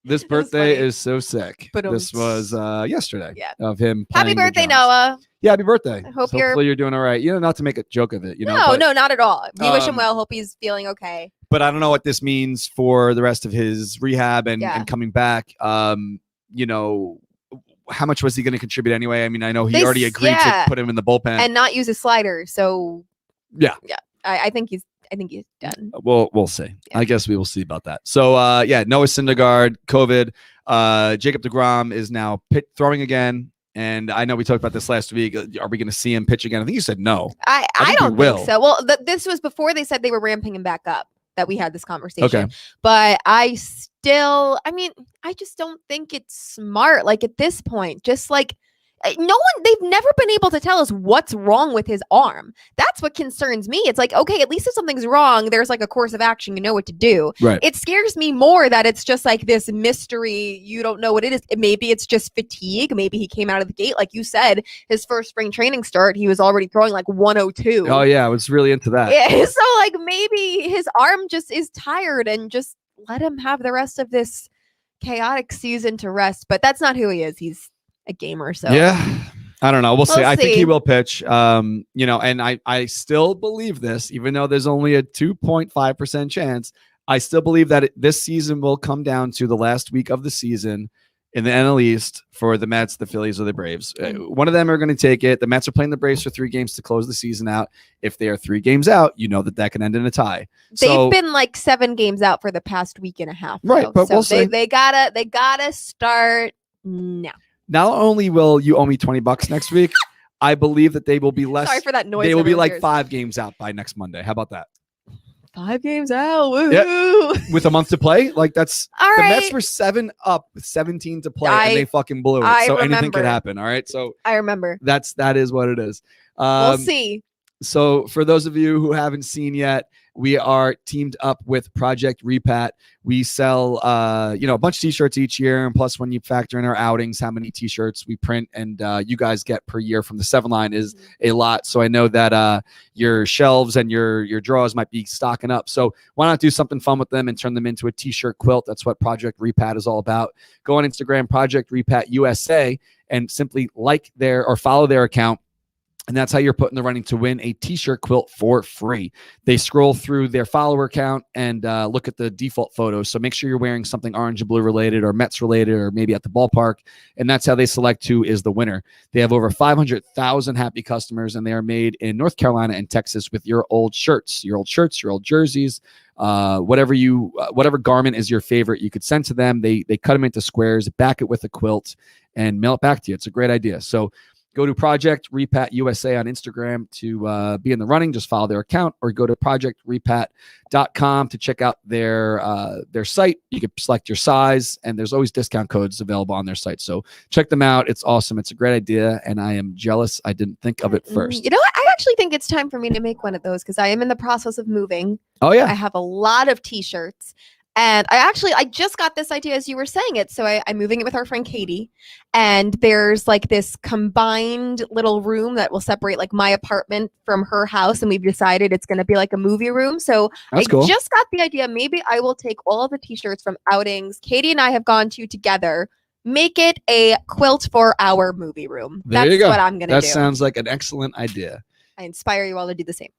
This birthday is so sick. This was yesterday of him playing. Happy birthday, Noah. Yeah, happy birthday. I hope hopefully you're doing all right. Not to make a joke of it. No, not at all. We wish him well. Hope he's feeling okay. But I don't know what this means for the rest of his rehab and coming back. How much was he going to contribute anyway? I mean, I know he already agreed to put him in the bullpen and not use a slider. So yeah. I think he's done. We'll see. Yeah. I guess we will see about that. So Noah Syndergaard, COVID. Jacob deGrom is now throwing again. And I know we talked about this last week. Are we going to see him pitch again? I think you said no. I don't think so. Well, this was before they said they were ramping him back up, that we had this conversation. Okay. But I just don't think it's smart. Like at this point, just like they've never been able to tell us what's wrong with his arm. That's what concerns me. It's like, okay, at least if something's wrong, there's like a course of action. You know what to do. Right. It scares me more that it's just like this mystery. You don't know what it is. Maybe it's just fatigue. Maybe he came out of the gate. Like you said, his first spring training start, he was already throwing like 102. Oh yeah. I was really into that. Yeah. So like maybe his arm just is tired and just let him have the rest of this chaotic season to rest. But that's not who he is. He's a gamer. So yeah, I don't know. We'll see. I think he will pitch. And I still believe this, even though there's only a 2.5% chance. I still believe that this season will come down to the last week of the season in the NL East for the Mets, the Phillies, or the Braves. One of them are going to take it. The Mets are playing the Braves for 3 games to close the season out. If they are 3 games out, that can end in a tie. They've been like 7 games out for the past week and a half. Right, but we'll see. They gotta start now. Not only will you owe me $20 next week, I believe that they will be less. Sorry for that noise. They will be like 5 games out by next Monday. How about that? 5 games out. Woo-hoo. Yep. With a month to play, like that's all the right. Mets were 7 up with 17 to play, and they fucking blew it. So anything could happen. All right. So I remember. That is what it is. We'll see. So for those of you who haven't seen yet, We are teamed up with Project Repat. We sell, a bunch of t-shirts each year. And plus when you factor in our outings, how many t-shirts we print and you guys get per year from the 7 line is a lot. So I know that your shelves and your drawers might be stocking up. So why not do something fun with them and turn them into a t-shirt quilt? That's what Project Repat is all about. Go on Instagram, Project Repat USA, and simply follow their account. And that's how you're put in the running to win a t-shirt quilt for free. They scroll through their follower count and look at the default photos. So make sure you're wearing something orange and blue related or Mets related or maybe at the ballpark. And that's how they select who is the winner. They have over 500,000 happy customers, and they are made in North Carolina and Texas with your old shirts, your old jerseys, whatever garment is your favorite, you could send to them. They cut them into squares, back it with a quilt, and mail it back to you. It's a great idea. So go to Project Repat USA on Instagram to be in the running. Just follow their account, or go to projectrepat.com to check out their site. You can select your size, and there's always discount codes available on their site. So check them out. It's awesome. It's a great idea, and I am jealous I didn't think of it first. You know what? I actually think it's time for me to make one of those because I am in the process of moving. Oh, yeah. I have a lot of t-shirts. And I just got this idea as you were saying it. So I'm moving it with our friend Katie. And there's like this combined little room that will separate like my apartment from her house. And we've decided it's going to be like a movie room. So That's cool. Just got the idea. Maybe I will take all of the t-shirts from outings Katie and I have gone to together, make it a quilt for our movie room. There you go. That's what I'm going to do. That sounds like an excellent idea. I inspire you all to do the same.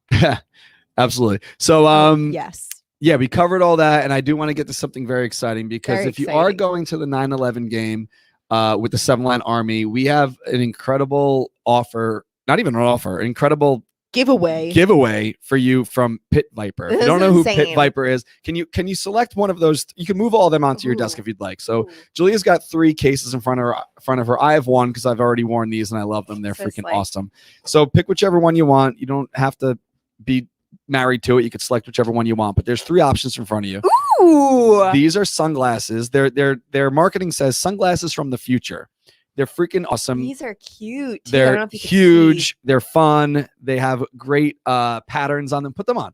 Absolutely. So, yes. Yeah, we covered all that, and I do want to get to something very exciting because if you are going to the 9/11 game with the 7-line Army, we have an incredible offer, not even an offer, an incredible giveaway for you from Pit Viper. If you don't know who Pit Viper is, can you select one of those? You can move all of them onto your desk if you'd like. So Julia's got 3 cases in front of her. I have one because I've already worn these and I love them. They're freaking awesome. So pick whichever one you want. You don't have to be married to it. You could select whichever one you want, but there's 3 options in front of you. Ooh. These are sunglasses. Their marketing says sunglasses from the future. They're freaking awesome. These are cute. They're huge. They're fun. They have great patterns on them. Put them on.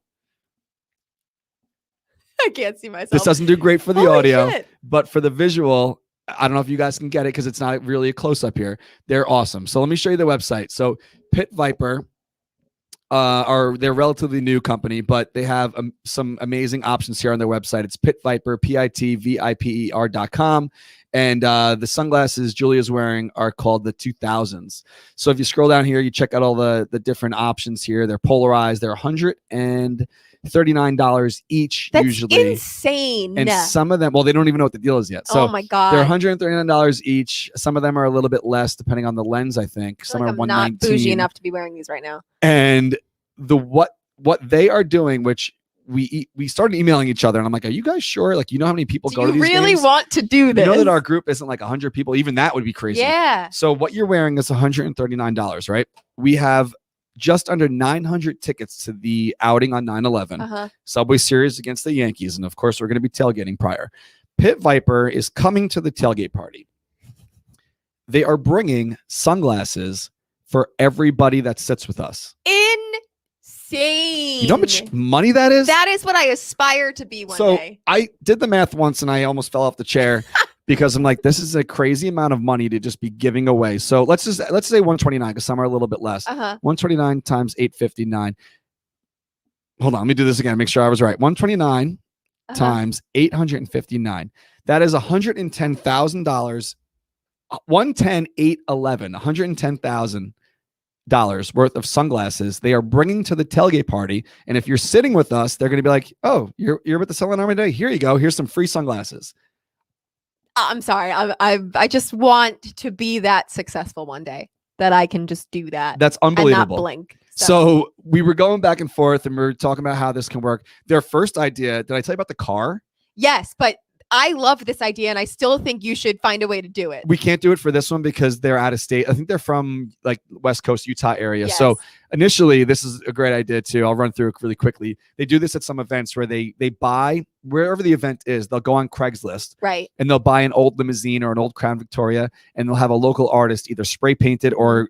I can't see myself. This doesn't do great for the audio, but for the visual, I don't know if you guys can get it because it's not really a close up here. They're awesome. So let me show you the website. So Pit Viper, they're a relatively new company, but they have some amazing options here on their website. It's Pit Viper, pitviper.com. And the sunglasses Julia's wearing are called the 2000s. So if you scroll down here, you check out all the different options here. They're polarized. They're $139 each. That's usually insane. And some of them, well, they don't even know what the deal is yet. So oh my God. They're $139 each. Some of them are a little bit less depending on the lens, I think. Some are $119. Not bougie enough to be wearing these right now. And what they are doing, which we started emailing each other, and I'm like, are you guys sure? Like, you know how many people go to these really games? Want to do this? You know that our group isn't like 100 people. Even that would be crazy. Yeah. So what you're wearing is $139, right? We have just under 900 tickets to the outing on 9/11. Subway Series against the Yankees. And of course, we're going to be tailgating prior. Pit Viper is coming to the tailgate party. They are bringing sunglasses for everybody that sits with us. Insane. You know how much money that is? That is what I aspire to be one day. I did the math once and I almost fell off the chair because I'm like, this is a crazy amount of money to just be giving away. So let's say 129 because some are a little bit less. 129 times 859. Hold on, let me do this again. Make sure I was right. 129 times 859. That is $110,000. 110,811. $110,000 worth of sunglasses they are bringing to the tailgate party. And if you're sitting with us, they're going to be like, oh, you're with the Selling Army today? Here you go. Here's some free sunglasses. I'm sorry. I just want to be that successful one day that I can just do that. That's unbelievable. And not blink. So we were going back and forth and we were talking about how this can work. Their first idea, did I tell you about the car? Yes, but I love this idea and I still think you should find a way to do it. We can't do it for this one because they're out of state. I think they're from like West Coast Utah area. Yes. So initially, this is a great idea too. I'll run through it really quickly. They do this at some events where they buy wherever the event is. They'll go on Craigslist, right? And they'll buy an old limousine or an old Crown Victoria, and they'll have a local artist either spray paint it or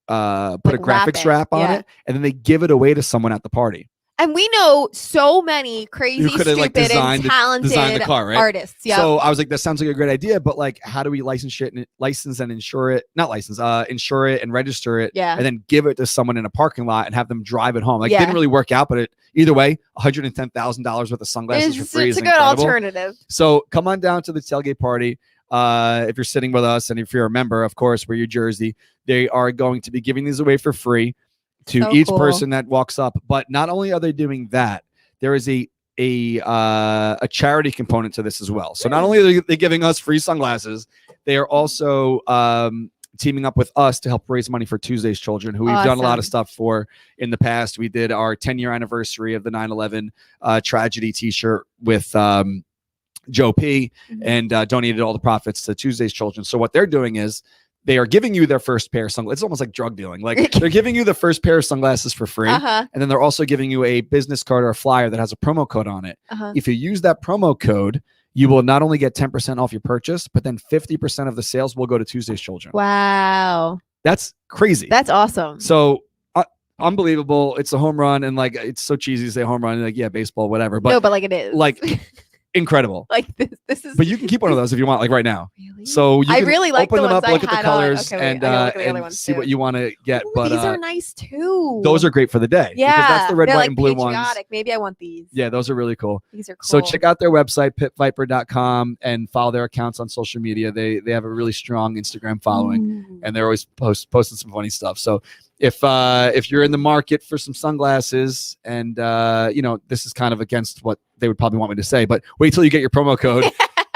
put a graphics wrap on it, and then they give it away to someone at the party. And we know so many crazy, stupid, like, and talented artists. Yeah. So I was like, that sounds like a great idea, but like, how do we license and insure it? Not license, insure it and register it, and then give it to someone in a parking lot and have them drive it home. Like, it didn't really work out, but either way, $110,000 worth of sunglasses for free. It's a good alternative. So come on down to the tailgate party. If you're sitting with us, and if you're a member, of course, wear your jersey. They are going to be giving these away for free to each person that walks up. But not only are they doing that, there is a charity component to this as well. So not only are they giving us free sunglasses, they are also teaming up with us to help raise money for Tuesday's Children, who we've done a lot of stuff for in the past. We did our 10-year anniversary of the 9/11 tragedy t-shirt with Joe P, and donated all the profits to Tuesday's Children. So what they're doing is they are giving you their first pair of sunglasses. It's almost like drug dealing. Like, they're giving you the first pair of sunglasses for free. And then they're also giving you a business card or a flyer that has a promo code on it. If you use that promo code, you will not only get 10% off your purchase, but then 50% of the sales will go to Tuesday's Children. Wow. That's crazy. That's awesome. So unbelievable. It's a home run. And like, it's so cheesy to say home run. Like, yeah, baseball, whatever. But no, but like, it is. Like, incredible. Like, this is. But you can keep one of those if you want, like right now. Really? So you can really like open the them up, ones look at the colors, and see what you want to get. Ooh, but these are nice too. those are great for the day. Yeah, because that's the red, they're white, like and blue patriotic. ones. Maybe I want these. Yeah, those are really cool. These are cool. So check out their website, pitviper.com, and follow their accounts on social media. They have a really strong Instagram following, and they're always posting some funny stuff. So if you're in the market for some sunglasses, and this is kind of against what they would probably want me to say, but wait till you get your promo code.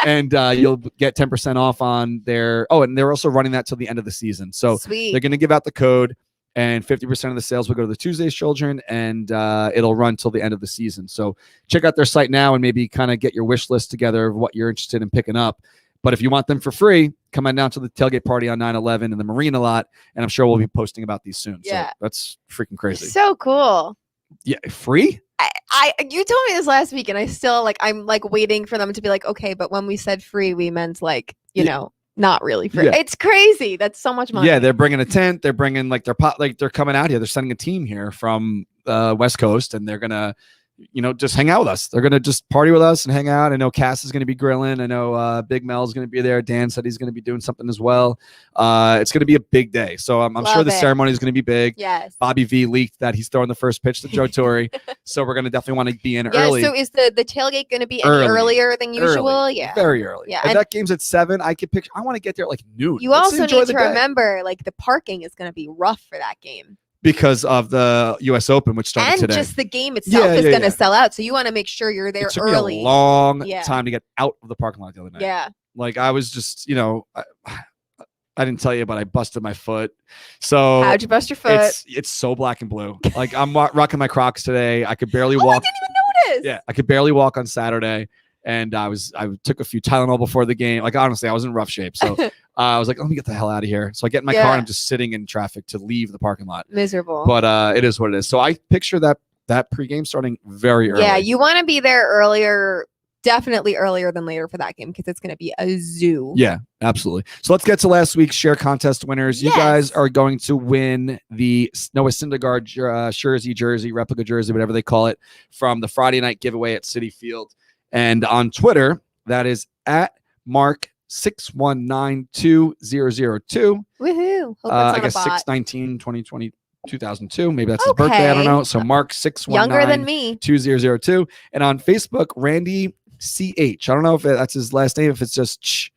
And you'll get 10% off on their. Oh, and they're also running that till the end of the season. So they're going to give out the code, and 50% of the sales will go to the Tuesday's Children, and it'll run till the end of the season. So check out their site now and maybe kind of get your wish list together of what you're interested in picking up. But if you want them for free, come on down to the tailgate party on 9/11 in the Marina lot, and I'm sure we'll be posting about these soon. Yeah. So that's freaking crazy. So cool. Yeah, free? You told me this last week, and I still I'm waiting for them to be like, okay, but when we said free, we meant like, not really free. Yeah. It's crazy. That's so much money. Yeah, they're bringing a tent. They're bringing like their pot. Like, they're coming out here. They're sending a team here from West Coast, and they're gonna, just hang out with us. They're gonna just party with us and hang out. I know Cass is gonna be grilling. I know Big Mel's gonna be there. Dan said he's gonna be doing something as well. It's gonna be a big day. So I'm sure the ceremony is gonna be big. Yes. Bobby V leaked that he's throwing the first pitch to Joe Torre. So we're gonna definitely want to be in early. So is the tailgate gonna be any earlier than usual? Early. Yeah. Very early. Yeah. If that game's at 7, I want to get there at like noon. You also need to remember, like, the parking is gonna be rough for that game. Because of the U.S. Open, which started today. And just the game itself is going to sell out. So you want to make sure you're there early. It took me a long time to get out of the parking lot the other night. Yeah. Like, I was just, I didn't tell you, but I busted my foot. So how'd you bust your foot? It's so black and blue. Like, I'm rocking my Crocs today. I could barely walk. I didn't even notice. Yeah. I could barely walk on Saturday. And I took a few Tylenol before the game. Like, honestly, I was in rough shape. So I was like, let me get the hell out of here. So I get in my car and I'm just sitting in traffic to leave the parking lot. Miserable. But it is what it is. So I picture that pregame starting very early. Yeah, you want to be there earlier, definitely earlier than later for that game, because it's going to be a zoo. Yeah, absolutely. So let's get to last week's share contest winners. You guys are going to win the Noah Syndergaard jersey, replica jersey, whatever they call it, from the Friday night giveaway at Citi Field. And on Twitter, that is at Mark61920002. Woohoo. I guess 6/19/2020. Maybe that's his birthday. I don't know. So Mark619. Younger than me. 2002. And on Facebook, Randy CH. I don't know if that's his last name, if it's just Ch,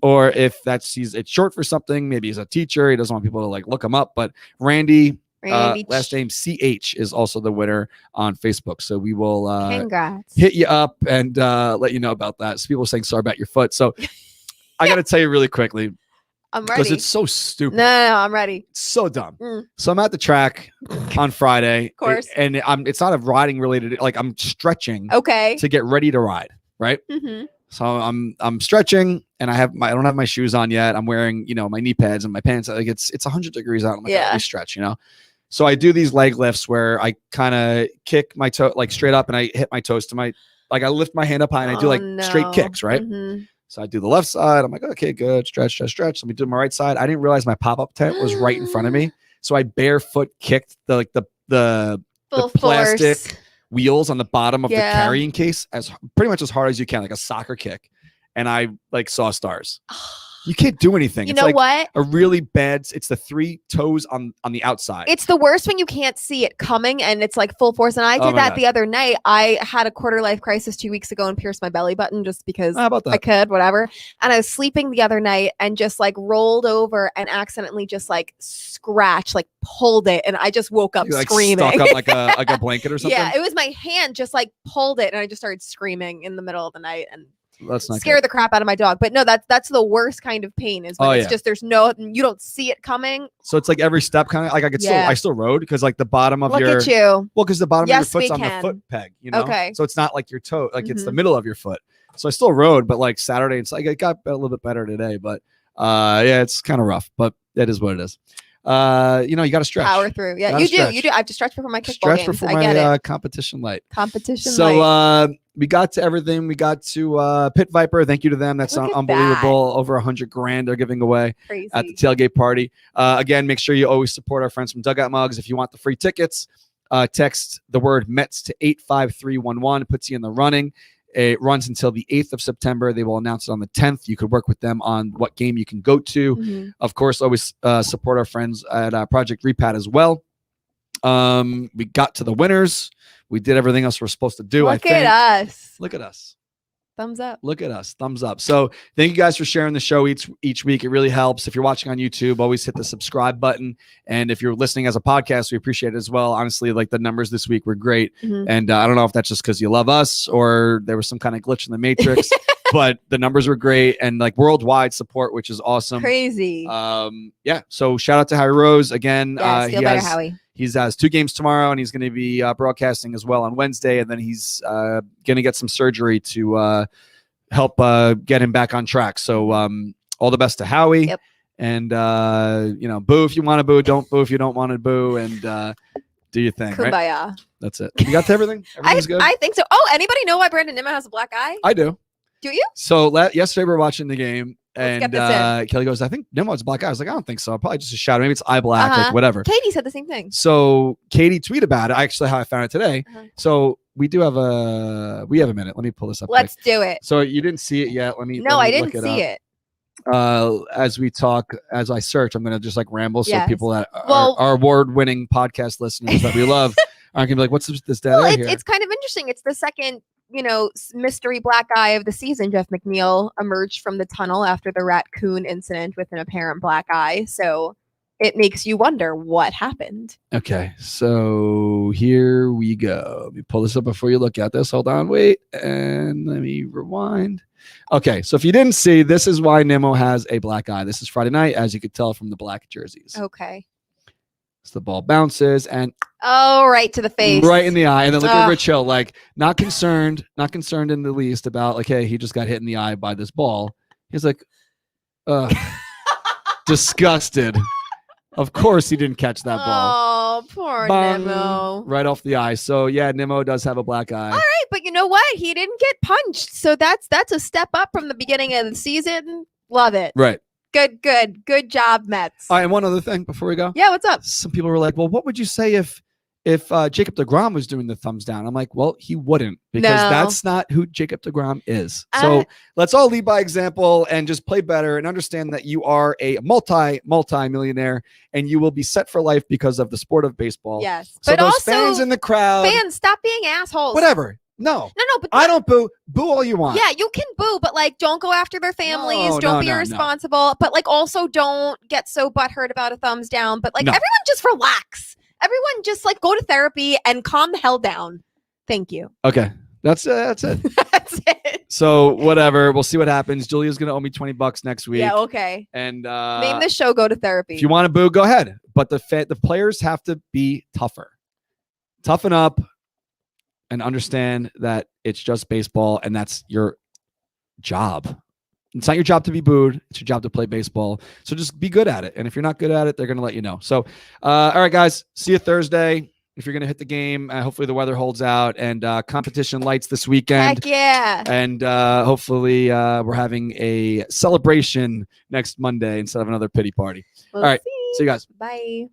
or if it's short for something. Maybe he's a teacher. He doesn't want people to like look him up. But Randy last name CH is also the winner on Facebook. So we will hit you up and let you know about that. So people are saying sorry about your foot. So I got to tell you really quickly. I'm ready. Because it's so stupid. No, I'm ready. It's so dumb. So I'm at the track on Friday. Of course. And it's not a riding related. Like, I'm stretching. Okay. To get ready to ride. Right. Mm-hmm. So I'm stretching, and I don't have my shoes on yet. I'm wearing, my knee pads and my pants. Like, it's 100 degrees out. I'm like, let me stretch, So I do these leg lifts where I kind of kick my toe like straight up, and I hit my toes to I lift my hand up high, and I do straight kicks, right? Mm-hmm. So I do the left side. I'm like, okay, good. Stretch. Let me do my right side. I didn't realize my pop-up tent was right in front of me. So I barefoot kicked the plastic wheels on the bottom of the carrying case as pretty much as hard as you can, like a soccer kick. And I like saw stars. You can't do anything. You know what? A really bad. It's the 3 toes on the outside. It's the worst when you can't see it coming and it's like full force. And I did that the other night. I had a quarter life crisis 2 weeks ago and pierced my belly button just because I could, whatever. And I was sleeping the other night and just like rolled over and accidentally just like scratched, like pulled it, and I just woke up screaming. Stuck up like a blanket or something. Yeah, it was my hand just like pulled it, and I just started screaming in the middle of the night and. That's not scare the crap out of my dog. But no, that's the worst kind of pain is when it's just you don't see it coming. So it's like every step kind of like I still rode because like the bottom of Look your at you. Well, because the bottom of your foot's on the foot peg, you know. Okay. So it's not like your toe, like it's the middle of your foot. So I still rode, but like Saturday, it's like it got a little bit better today. But yeah, it's kind of rough, but it is what it is. You got to stretch. Power through. Yeah, you do. I have to stretch before my kickball games. Before I get my it. competition light. So we got to everything. We got to Pit Viper. Thank you to them. That's unbelievable. Over $100,000 they're giving away at the tailgate party. Again, make sure you always support our friends from Dugout Mugs. If you want the free tickets, text the word Mets to 85311. It puts you in the running. It runs until the 8th of September. They will announce it on the 10th. You could work with them on what game you can go to. Of course, always support our friends at Project Repat as well. We got to the winners. We did everything else we're supposed to do. Look at us. Thumbs up. Look at us. Thumbs up. So thank you guys for sharing the show each week. It really helps. If you're watching on YouTube, always hit the subscribe button. And if you're listening as a podcast, we appreciate it as well. Honestly, like the numbers this week were great. And I don't know if that's just because you love us or there was some kind of glitch in the matrix, but the numbers were great and like worldwide support, which is awesome. Crazy. Yeah. So shout out to Howie Rose again. Howie. He has 2 games tomorrow, and he's going to be broadcasting as well on Wednesday. And then he's going to get some surgery to help get him back on track. So all the best to Howie. Yep. And, boo if you want to boo. Don't boo if you don't want to boo. And do your thing. Kumbaya. Right? That's it. You got to everything? Everything's good? I think so. Oh, anybody know why Brandon Nimmo has a black eye? I do. Do you? So yesterday we were watching the game. And Kelly goes, I think Nimmo's a black guy. I was like, I don't think so. Probably just a shadow. Maybe it's eye black, like whatever. Katie said the same thing. So Katie tweeted about it. Actually, how I found it today. So we have a minute. Let me pull this up. Let's do it. So you didn't see it yet. I didn't see it. As we talk, as I search, I'm going to just like ramble. So people that are award-winning podcast listeners that we love aren't going to be like, what's this dead air here? It's kind of interesting. It's the second mystery black eye of the season. Jeff McNeil emerged from the tunnel after the raccoon incident with an apparent black eye. So it makes you wonder what happened. Okay, so here we go. Let me pull this up before you look at this. Hold on, wait, and let me rewind. Okay, so if you didn't see, this is why Nimmo has a black eye. This is Friday night, as you could tell from the black jerseys. Okay. So the ball bounces and right to the face, right in the eye, and then look at Rich Hill, like not concerned in the least about like, hey, he just got hit in the eye by this ball. He's like, disgusted. Of course, he didn't catch that ball. Oh, poor Bang, Nimmo, right off the eye. So yeah, Nimmo does have a black eye. All right, but you know what? He didn't get punched, so that's a step up from the beginning of the season. Love it. Right. Good job, Mets. All right, and one other thing before we go. Yeah, what's up? Some people were like, well, what would you say if Jacob deGrom was doing the thumbs down? I'm like, well, he wouldn't, because that's not who Jacob deGrom is. So let's all lead by example and just play better and understand that you are a multi-millionaire and you will be set for life because of the sport of baseball. Yes. So but those also, fans in the crowd. Fans, stop being assholes. Whatever. No, but I don't boo. Boo all you want. Yeah, you can boo, but like, don't go after their families. Don't be irresponsible. No. But like, also don't get so butthurt about a thumbs down. But like, everyone just relax. Everyone just like go to therapy and calm the hell down. Thank you. Okay, that's it. That's it. So whatever, we'll see what happens. Julia's gonna owe me $20 next week. Yeah, okay. And name the show. Go to therapy. If you want to boo, go ahead. But the players have to be tougher. Toughen up. And understand that it's just baseball and that's your job. It's not your job to be booed. It's your job to play baseball. So just be good at it. And if you're not good at it, they're going to let you know. So, all right, guys, see you Thursday. If you're going to hit the game, hopefully the weather holds out and competition lights this weekend. Heck yeah. And hopefully we're having a celebration next Monday instead of another pity party. All right. See you guys. Bye.